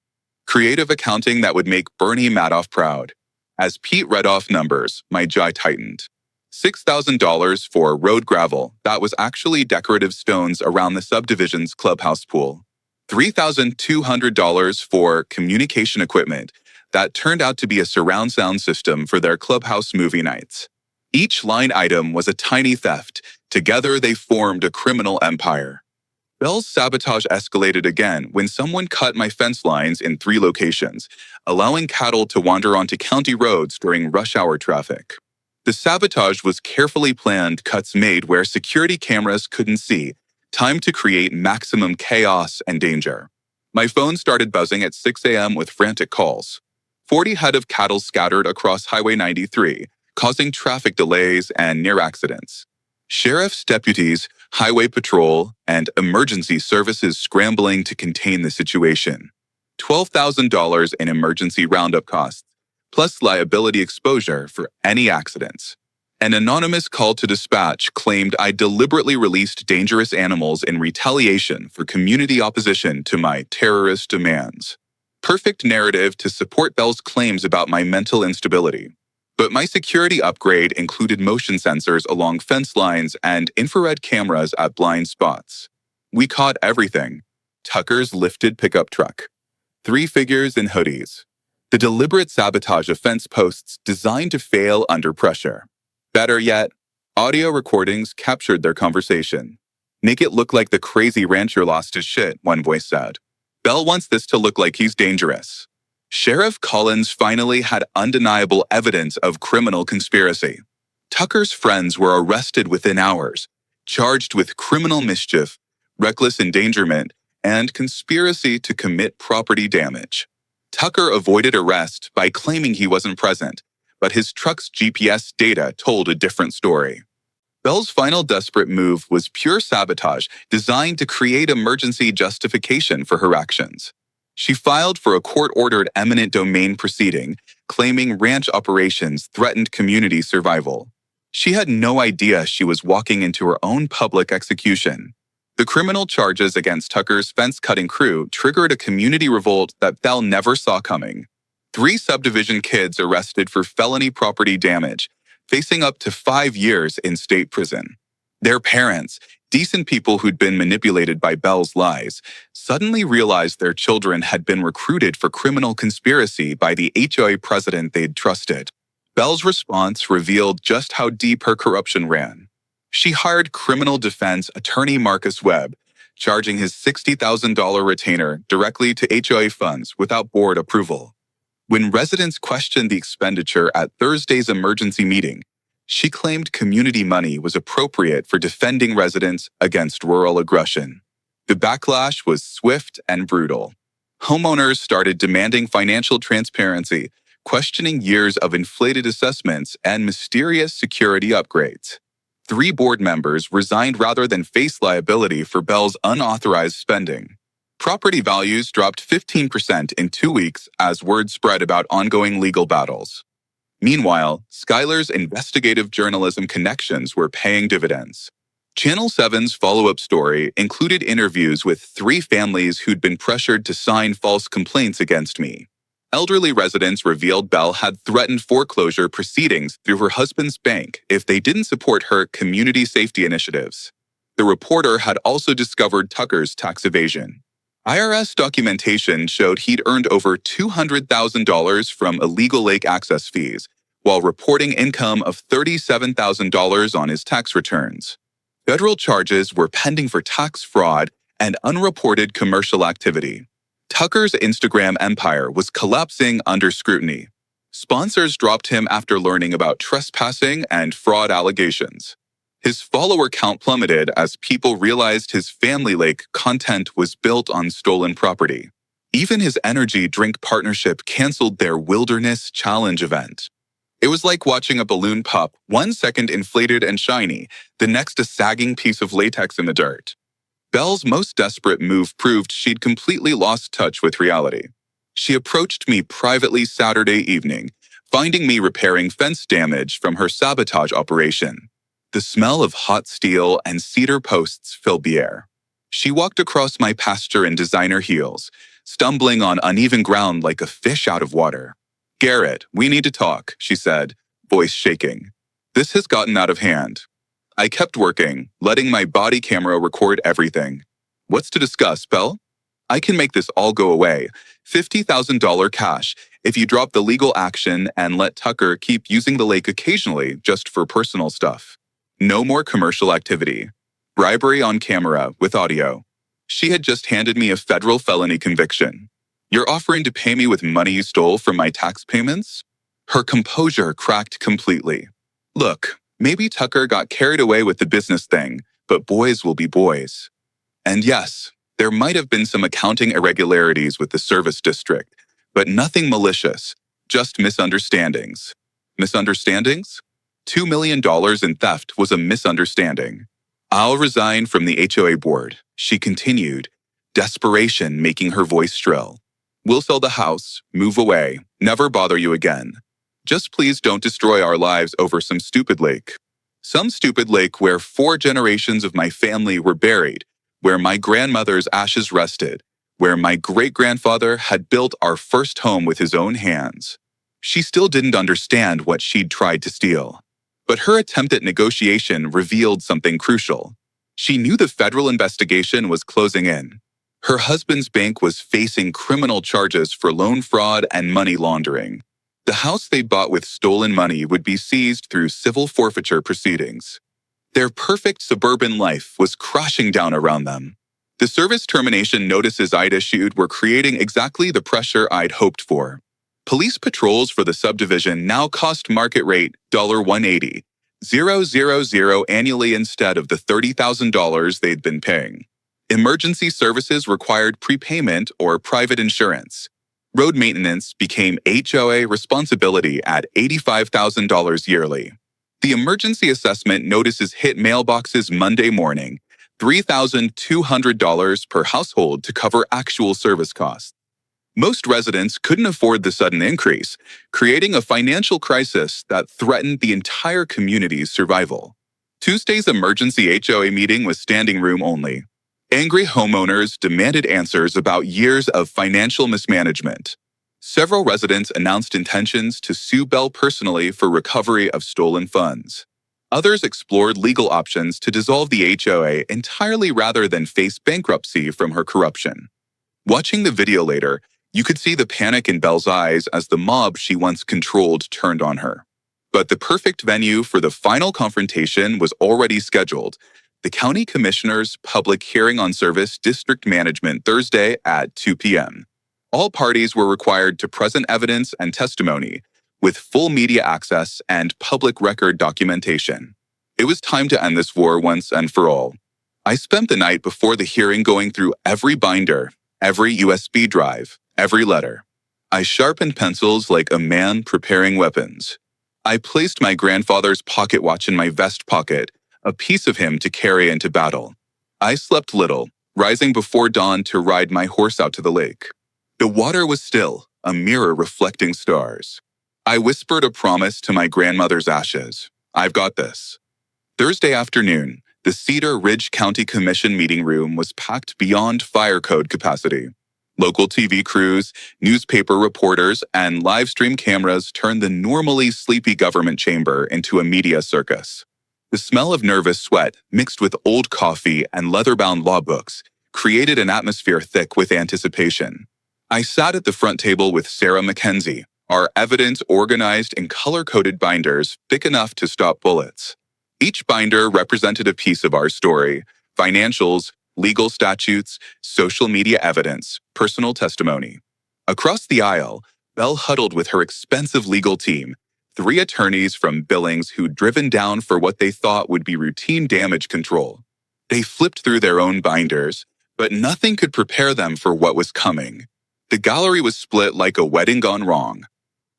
Creative accounting that would make Bernie Madoff proud. As Pete read off numbers, my jaw tightened. $6,000 for road gravel that was actually decorative stones around the subdivision's clubhouse pool. $3,200 for communication equipment that turned out to be a surround sound system for their clubhouse movie nights. Each line item was a tiny theft. Together, they formed a criminal empire. Belle's sabotage escalated again when someone cut my fence lines in 3 locations, allowing cattle to wander onto county roads during rush hour traffic. The sabotage was carefully planned cuts made where security cameras couldn't see, timed to create maximum chaos and danger. My phone started buzzing at 6 a.m. with frantic calls. 40 head of cattle scattered across Highway 93, causing traffic delays and near accidents. Sheriff's deputies, highway patrol, and emergency services scrambling to contain the situation. $12,000 in emergency roundup costs, plus liability exposure for any accidents. An anonymous call to dispatch claimed I deliberately released dangerous animals in retaliation for community opposition to my terrorist demands. Perfect narrative to support Belle's claims about my mental instability. But my security upgrade included motion sensors along fence lines and infrared cameras at blind spots. We caught everything. Tucker's lifted pickup truck. 3 figures in hoodies. The deliberate sabotage of fence posts designed to fail under pressure. Better yet, audio recordings captured their conversation. Make it look like the crazy rancher lost his shit, one voice said. Belle wants this to look like he's dangerous. Sheriff Collins finally had undeniable evidence of criminal conspiracy. Tucker's friends were arrested within hours, charged with criminal mischief, reckless endangerment, and conspiracy to commit property damage. Tucker avoided arrest by claiming he wasn't present, but his truck's GPS data told a different story. Belle's final desperate move was pure sabotage designed to create emergency justification for her actions. She filed for a court-ordered eminent domain proceeding, claiming ranch operations threatened community survival. She had no idea she was walking into her own public execution. The criminal charges against Tucker's fence-cutting crew triggered a community revolt that Belle never saw coming. 3 subdivision kids arrested for felony property damage, facing up to 5 years in state prison. Their parents, decent people who'd been manipulated by Belle's lies, suddenly realized their children had been recruited for criminal conspiracy by the HOA president they'd trusted. Belle's response revealed just how deep her corruption ran. She hired criminal defense attorney Marcus Webb, charging his $60,000 retainer directly to HOA funds without board approval. When residents questioned the expenditure at Thursday's emergency meeting, she claimed community money was appropriate for defending residents against rural aggression. The backlash was swift and brutal. Homeowners started demanding financial transparency, questioning years of inflated assessments and mysterious security upgrades. 3 board members resigned rather than face liability for Belle's unauthorized spending. Property values dropped 15% in 2 weeks as word spread about ongoing legal battles. Meanwhile, Skylar's investigative journalism connections were paying dividends. Channel 7's follow-up story included interviews with 3 families who'd been pressured to sign false complaints against me. Elderly residents revealed Belle had threatened foreclosure proceedings through her husband's bank if they didn't support her community safety initiatives. The reporter had also discovered Tucker's tax evasion. IRS documentation showed he'd earned over $200,000 from illegal lake access fees, while reporting income of $37,000 on his tax returns. Federal charges were pending for tax fraud and unreported commercial activity. Tucker's Instagram empire was collapsing under scrutiny. Sponsors dropped him after learning about trespassing and fraud allegations. His follower count plummeted as people realized his family lake content was built on stolen property. Even his energy drink partnership canceled their Wilderness Challenge event. It was like watching a balloon pop, 1 second inflated and shiny, the next a sagging piece of latex in the dirt. Belle's most desperate move proved she'd completely lost touch with reality. She approached me privately Saturday evening, finding me repairing fence damage from her sabotage operation. The smell of hot steel and cedar posts filled the air. She walked across my pasture in designer heels, stumbling on uneven ground like a fish out of water. "Garrett, we need to talk," she said, voice shaking. "This has gotten out of hand." I kept working, letting my body camera record everything. "What's to discuss, Belle?" "I can make this all go away. $50,000 cash if you drop the legal action and let Tucker keep using the lake occasionally just for personal stuff. No more commercial activity. Bribery on camera with audio." She had just handed me a federal felony conviction. "You're offering to pay me with money you stole from my tax payments?" Her composure cracked completely. "Look, maybe Tucker got carried away with the business thing, but boys will be boys. And yes, there might have been some accounting irregularities with the service district, but nothing malicious, just misunderstandings." Misunderstandings? $2 million in theft was a misunderstanding. "I'll resign from the HOA board," she continued, desperation making her voice shrill. "We'll sell the house, move away, never bother you again. Just please don't destroy our lives over some stupid lake. Some stupid lake where 4 generations of my family were buried, where my grandmother's ashes rested, where my great-grandfather had built our first home with his own hands." She still didn't understand what she'd tried to steal. But her attempt at negotiation revealed something crucial. She knew the federal investigation was closing in. Her husband's bank was facing criminal charges for loan fraud and money laundering. The house they bought with stolen money would be seized through civil forfeiture proceedings. Their perfect suburban life was crashing down around them. The service termination notices I'd issued were creating exactly the pressure I'd hoped for. Police patrols for the subdivision now cost market rate $180,000 annually instead of the $30,000 they'd been paying. Emergency services required prepayment or private insurance. Road maintenance became HOA responsibility at $85,000 yearly. The emergency assessment notices hit mailboxes Monday morning, $3,200 per household to cover actual service costs. Most residents couldn't afford the sudden increase, creating a financial crisis that threatened the entire community's survival. Tuesday's emergency HOA meeting was standing room only. Angry homeowners demanded answers about years of financial mismanagement. Several residents announced intentions to sue Belle personally for recovery of stolen funds. Others explored legal options to dissolve the HOA entirely rather than face bankruptcy from her corruption. Watching the video later, you could see the panic in Belle's eyes as the mob she once controlled turned on her. But the perfect venue for the final confrontation was already scheduled: the County Commissioner's public hearing on service district management Thursday at 2 p.m. All parties were required to present evidence and testimony, with full media access and public record documentation. It was time to end this war once and for all. I spent the night before the hearing going through every binder, every USB drive, every letter. I sharpened pencils like a man preparing weapons. I placed my grandfather's pocket watch in my vest pocket, a piece of him to carry into battle. I slept little, rising before dawn to ride my horse out to the lake. The water was still, a mirror reflecting stars. I whispered a promise to my grandmother's ashes. "I've got this." Thursday afternoon, the Cedar Ridge County Commission meeting room was packed beyond fire code capacity. Local TV crews, newspaper reporters, and live stream cameras turned the normally sleepy government chamber into a media circus. The smell of nervous sweat, mixed with old coffee and leather-bound law books, created an atmosphere thick with anticipation. I sat at the front table with Sarah McKenzie, our evidence organized in color-coded binders thick enough to stop bullets. Each binder represented a piece of our story: financials, legal statutes, social media evidence, personal testimony. Across the aisle, Belle huddled with her expensive legal team, 3 attorneys from Billings who'd driven down for what they thought would be routine damage control. They flipped through their own binders, but nothing could prepare them for what was coming. The gallery was split like a wedding gone wrong.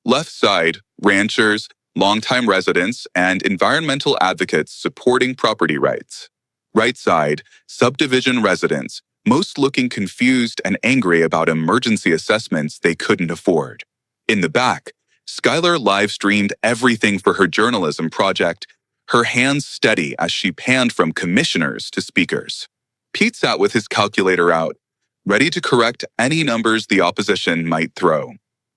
Left side, ranchers, longtime residents, and environmental advocates supporting property rights. Right side, subdivision residents, most looking confused and angry about emergency assessments they couldn't afford. In the back, Skylar live-streamed everything for her journalism project, her hands steady as she panned from commissioners to speakers. Pete sat with his calculator out, ready to correct any numbers the opposition might throw.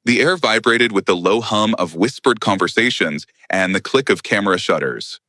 The air vibrated with the low hum of whispered conversations and the click of camera shutters.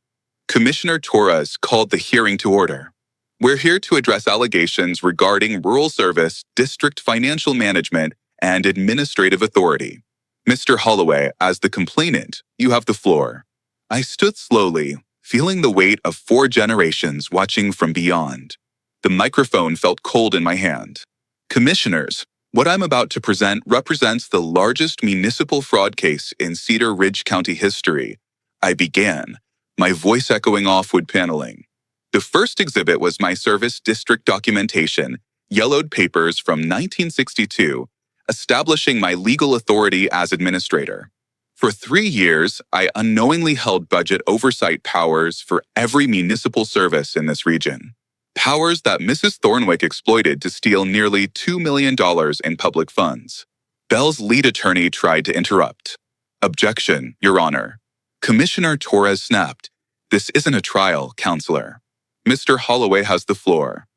Commissioner Torres called the hearing to order. We're here to address allegations regarding rural service, district financial management, and administrative authority. Mr. Holloway, as the complainant, you have the floor. I stood slowly, feeling the weight of 4 generations watching from beyond. The microphone felt cold in my hand. Commissioners, what I'm about to present represents the largest municipal fraud case in Cedar Ridge County history. I began, my voice echoing off wood paneling. The first exhibit was my service district documentation, yellowed papers from 1962, establishing my legal authority as administrator. For 3 years, I unknowingly held budget oversight powers for every municipal service in this region. Powers that Mrs. Thornwick exploited to steal nearly $2 million in public funds. Belle's lead attorney tried to interrupt. Objection, Your Honor. Commissioner Torres snapped. This isn't a trial, Counselor. Mr. Holloway has the floor.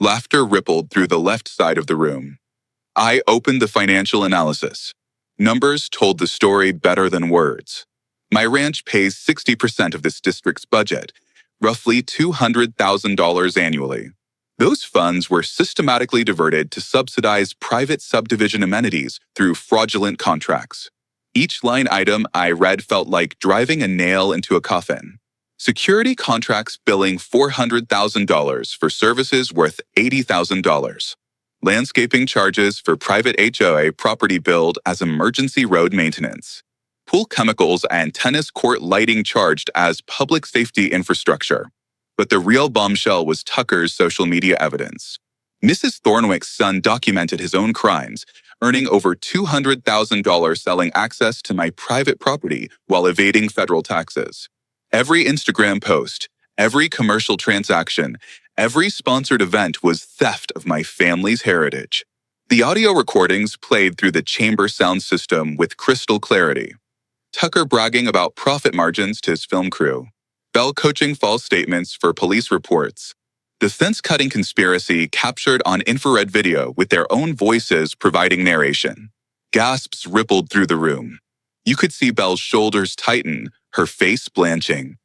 Laughter rippled through the left side of the room. I opened the financial analysis. Numbers told the story better than words. My ranch pays 60% of this district's budget, roughly $200,000 annually. Those funds were systematically diverted to subsidize private subdivision amenities through fraudulent contracts. Each line item I read felt like driving a nail into a coffin. Security contracts billing $400,000 for services worth $80,000. Landscaping charges for private HOA property billed as emergency road maintenance. Pool chemicals and tennis court lighting charged as public safety infrastructure. But the real bombshell was Tucker's social media evidence. Mrs. Thornwick's son documented his own crimes, earning over $200,000 selling access to my private property while evading federal taxes. Every Instagram post, every commercial transaction, every sponsored event was theft of my family's heritage. The audio recordings played through the chamber sound system with crystal clarity. Tucker bragging about profit margins to his film crew. Belle coaching false statements for police reports. The fence-cutting conspiracy captured on infrared video with their own voices providing narration. Gasps rippled through the room. You could see Belle's shoulders tighten, her face blanching.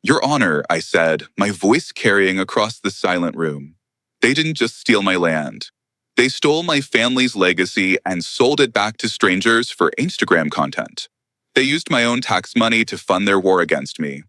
Your Honor, I said, my voice carrying across the silent room. They didn't just steal my land. They stole my family's legacy and sold it back to strangers for Instagram content. They used my own tax money to fund their war against me.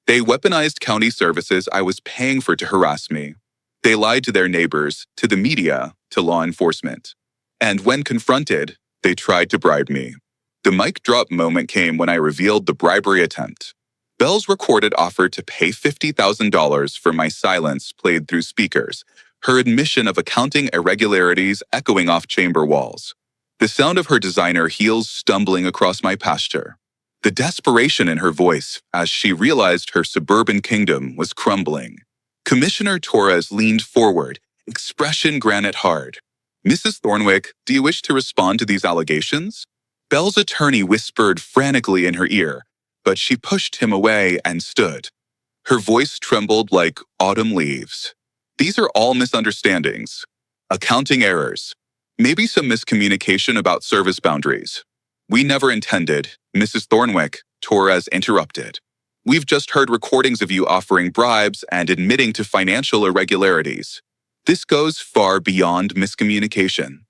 They weaponized county services I was paying for to harass me. They lied to their neighbors, to the media, to law enforcement. And when confronted, they tried to bribe me. The mic drop moment came when I revealed the bribery attempt. Belle's recorded offer to pay $50,000 for my silence played through speakers, her admission of accounting irregularities echoing off chamber walls. The sound of her designer heels stumbling across my pasture. The desperation in her voice as she realized her suburban kingdom was crumbling. Commissioner Torres leaned forward, expression granite hard. Mrs. Thornwick, do you wish to respond to these allegations? Belle's attorney whispered frantically in her ear, but she pushed him away and stood. Her voice trembled like autumn leaves. These are all misunderstandings, accounting errors, maybe some miscommunication about service boundaries. We never intended, Mrs. Thornwick, Torres interrupted. We've just heard recordings of you offering bribes and admitting to financial irregularities. This goes far beyond miscommunication.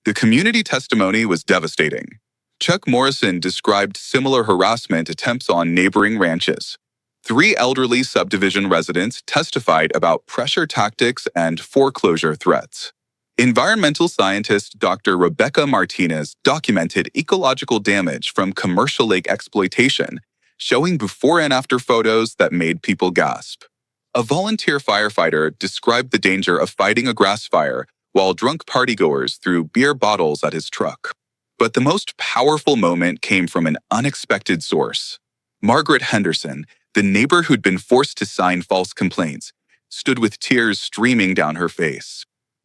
The community testimony was devastating. Chuck Morrison described similar harassment attempts on neighboring ranches. 3 elderly subdivision residents testified about pressure tactics and foreclosure threats. Environmental scientist Dr. Rebecca Martinez documented ecological damage from commercial lake exploitation, showing before and after photos that made people gasp. A volunteer firefighter described the danger of fighting a grass fire while drunk partygoers threw beer bottles at his truck. But the most powerful moment came from an unexpected source. Margaret Henderson, the neighbor who'd been forced to sign false complaints, stood with tears streaming down her face.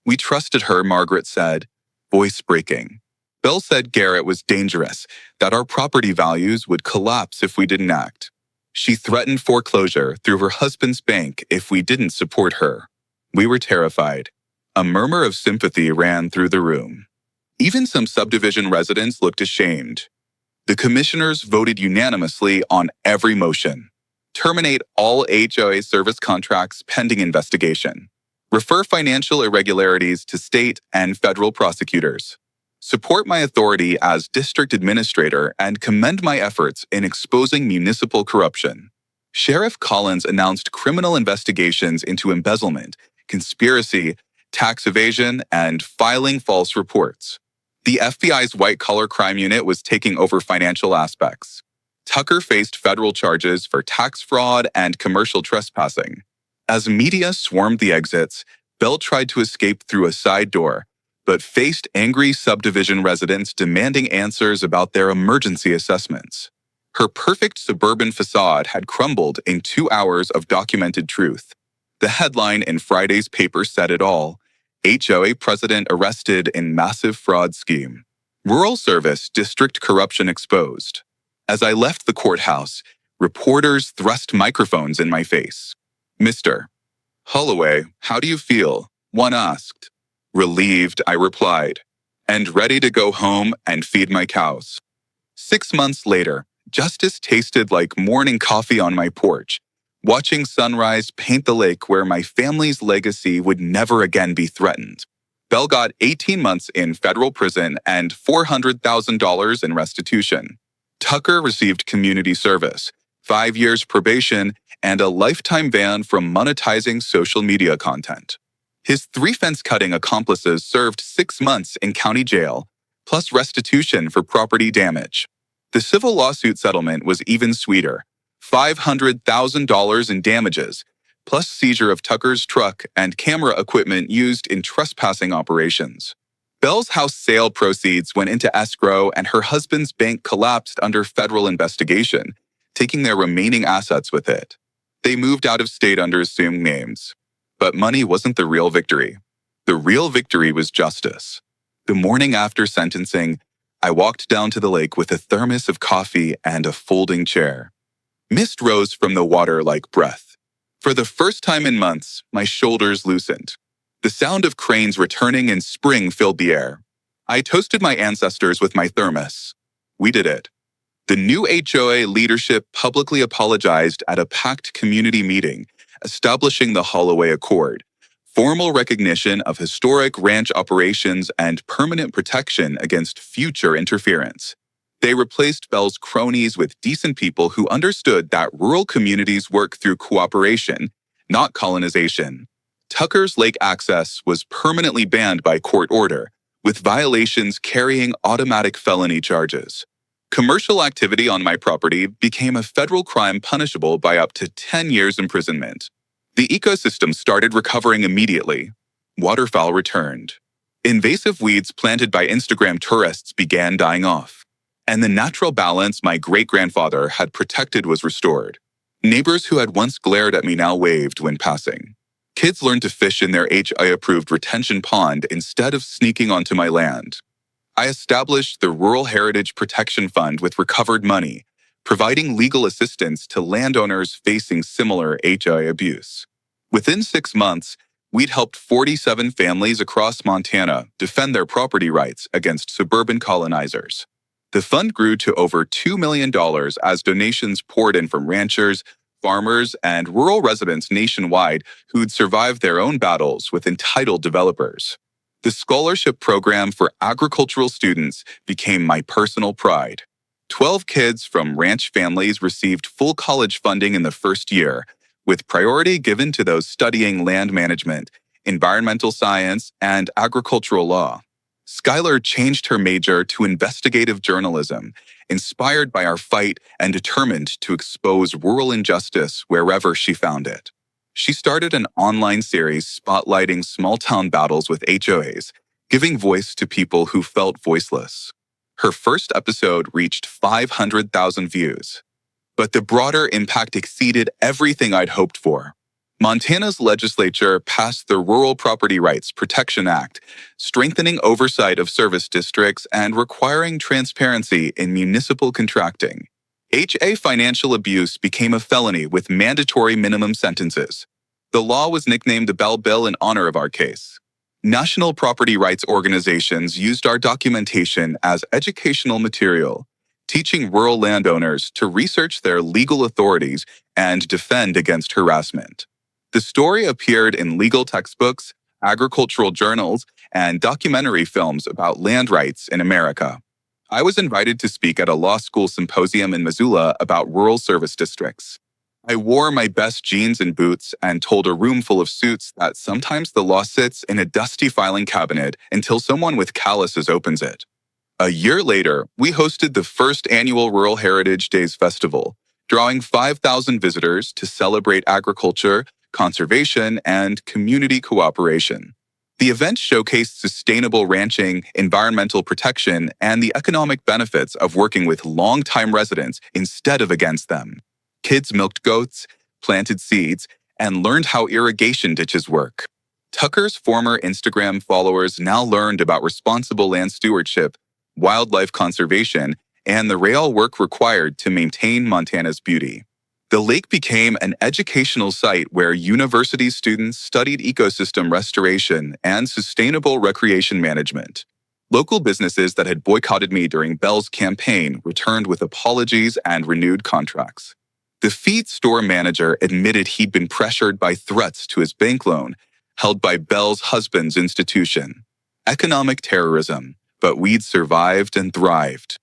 "We trusted her," Margaret said, voice breaking. Belle said Garrett was dangerous, that our property values would collapse if we didn't act. She threatened foreclosure through her husband's bank if we didn't support her. We were terrified. A murmur of sympathy ran through the room. Even some subdivision residents looked ashamed. The commissioners voted unanimously on every motion. Terminate all HOA service contracts pending investigation. Refer financial irregularities to state and federal prosecutors. Support my authority as district administrator and commend my efforts in exposing municipal corruption. Sheriff Collins announced criminal investigations into embezzlement, conspiracy, tax evasion, and filing false reports. The FBI's white-collar crime unit was taking over financial aspects. Tucker faced federal charges for tax fraud and commercial trespassing. As media swarmed the exits, Belle tried to escape through a side door, but faced angry subdivision residents demanding answers about their emergency assessments. Her perfect suburban facade had crumbled in 2 hours of documented truth. The headline in Friday's paper said it all: HOA president arrested in massive fraud scheme. Rural Service District corruption exposed. As I left the courthouse, reporters thrust microphones in my face. "Mr. Holloway, how do you feel?" one asked. "Relieved," I replied, "and ready to go home and feed my cows." 6 months later, justice tasted like morning coffee on my porch, watching sunrise paint the lake where my family's legacy would never again be threatened. Belle got 18 months in federal prison and $400,000 in restitution. Tucker received community service, 5 years probation, and a lifetime ban from monetizing social media content. His 3 fence-cutting accomplices served 6 months in county jail, plus restitution for property damage. The civil lawsuit settlement was even sweeter: $500,000 in damages, plus seizure of Tucker's truck and camera equipment used in trespassing operations. Belle's house sale proceeds went into escrow and her husband's bank collapsed under federal investigation, taking their remaining assets with it. They moved out of state under assumed names. But money wasn't the real victory. The real victory was justice. The morning after sentencing, I walked down to the lake with a thermos of coffee and a folding chair. Mist rose from the water like breath. For the first time in months, my shoulders loosened. The sound of cranes returning in spring filled the air. I toasted my ancestors with my thermos. We did it. The new HOA leadership publicly apologized at a packed community meeting, establishing the Holloway Accord, formal recognition of historic ranch operations and permanent protection against future interference. They replaced Belle's cronies with decent people who understood that rural communities work through cooperation, not colonization. Tucker's lake access was permanently banned by court order, with violations carrying automatic felony charges. Commercial activity on my property became a federal crime punishable by up to 10 years imprisonment. The ecosystem started recovering immediately. Waterfowl returned. Invasive weeds planted by Instagram tourists began dying off. And the natural balance my great-grandfather had protected was restored. Neighbors who had once glared at me now waved when passing. Kids learned to fish in their HOA-approved retention pond instead of sneaking onto my land. I established the Rural Heritage Protection Fund with recovered money, providing legal assistance to landowners facing similar HOA abuse. Within 6 months, we'd helped 47 families across Montana defend their property rights against suburban colonizers. The fund grew to over $2 million as donations poured in from ranchers, farmers, and rural residents nationwide who'd survived their own battles with entitled developers. The scholarship program for agricultural students became my personal pride. 12 kids from ranch families received full college funding in the first year, with priority given to those studying land management, environmental science, and agricultural law. Skylar changed her major to investigative journalism, inspired by our fight and determined to expose rural injustice wherever she found it. She started an online series spotlighting small-town battles with HOAs, giving voice to people who felt voiceless. Her first episode reached 500,000 views. But the broader impact exceeded everything I'd hoped for. Montana's legislature passed the Rural Property Rights Protection Act, strengthening oversight of service districts and requiring transparency in municipal contracting. HA financial abuse became a felony with mandatory minimum sentences. The law was nicknamed the Belle Bill in honor of our case. National property rights organizations used our documentation as educational material, teaching rural landowners to research their legal authorities and defend against harassment. The story appeared in legal textbooks, agricultural journals, and documentary films about land rights in America. I was invited to speak at a law school symposium in Missoula about rural service districts. I wore my best jeans and boots and told a room full of suits that sometimes the law sits in a dusty filing cabinet until someone with calluses opens it. A year later, we hosted the first annual Rural Heritage Days Festival, drawing 5,000 visitors to celebrate agriculture, conservation, and community cooperation. The event showcased sustainable ranching, environmental protection, and the economic benefits of working with longtime residents instead of against them. Kids milked goats, planted seeds, and learned how irrigation ditches work. Tucker's former Instagram followers now learned about responsible land stewardship, wildlife conservation, and the real work required to maintain Montana's beauty. The lake became an educational site where university students studied ecosystem restoration and sustainable recreation management. Local businesses that had boycotted me during Belle's campaign returned with apologies and renewed contracts. The feed store manager admitted he'd been pressured by threats to his bank loan, held by Belle's husband's institution. Economic terrorism, but we'd survived and thrived.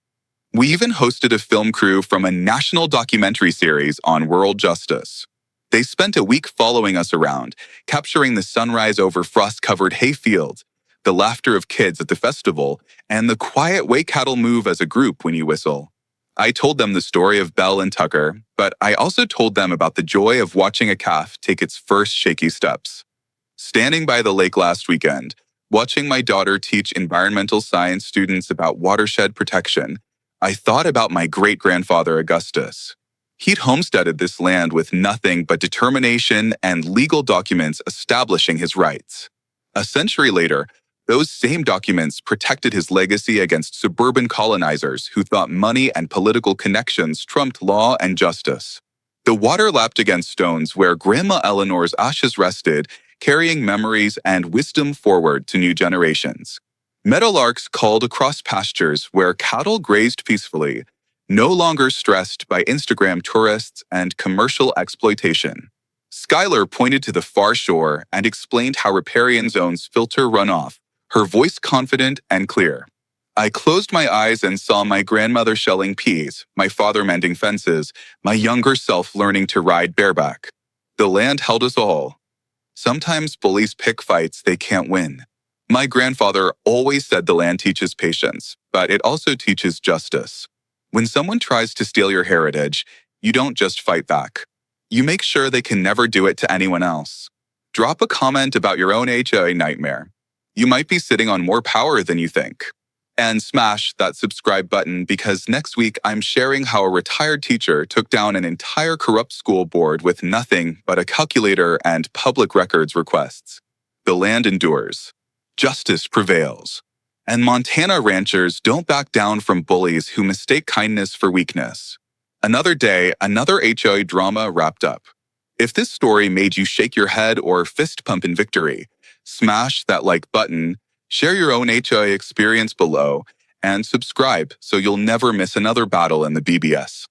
We even hosted a film crew from a national documentary series on rural justice. They spent a week following us around, capturing the sunrise over frost-covered hay fields, the laughter of kids at the festival, and the quiet way cattle move as a group when you whistle. I told them the story of Belle and Tucker, but I also told them about the joy of watching a calf take its first shaky steps. Standing by the lake last weekend, watching my daughter teach environmental science students about watershed protection, I thought about my great-grandfather Augustus. He'd homesteaded this land with nothing but determination and legal documents establishing his rights. A century later, those same documents protected his legacy against suburban colonizers who thought money and political connections trumped law and justice. The water lapped against stones where Grandma Eleanor's ashes rested, carrying memories and wisdom forward to new generations. Meadowlarks called across pastures where cattle grazed peacefully, no longer stressed by Instagram tourists and commercial exploitation. Skylar pointed to the far shore and explained how riparian zones filter runoff, her voice confident and clear. I closed my eyes and saw my grandmother shelling peas, my father mending fences, my younger self learning to ride bareback. The land held us all. Sometimes bullies pick fights they can't win. My grandfather always said the land teaches patience, but it also teaches justice. When someone tries to steal your heritage, you don't just fight back. You make sure they can never do it to anyone else. Drop a comment about your own HOA nightmare. You might be sitting on more power than you think. And smash that subscribe button because next week I'm sharing how a retired teacher took down an entire corrupt school board with nothing but a calculator and public records requests. The land endures. Justice prevails. And Montana ranchers don't back down from bullies who mistake kindness for weakness. Another day, another HOA drama wrapped up. If this story made you shake your head or fist pump in victory, smash that like button, share your own HOA experience below, and subscribe so you'll never miss another battle in the BBS.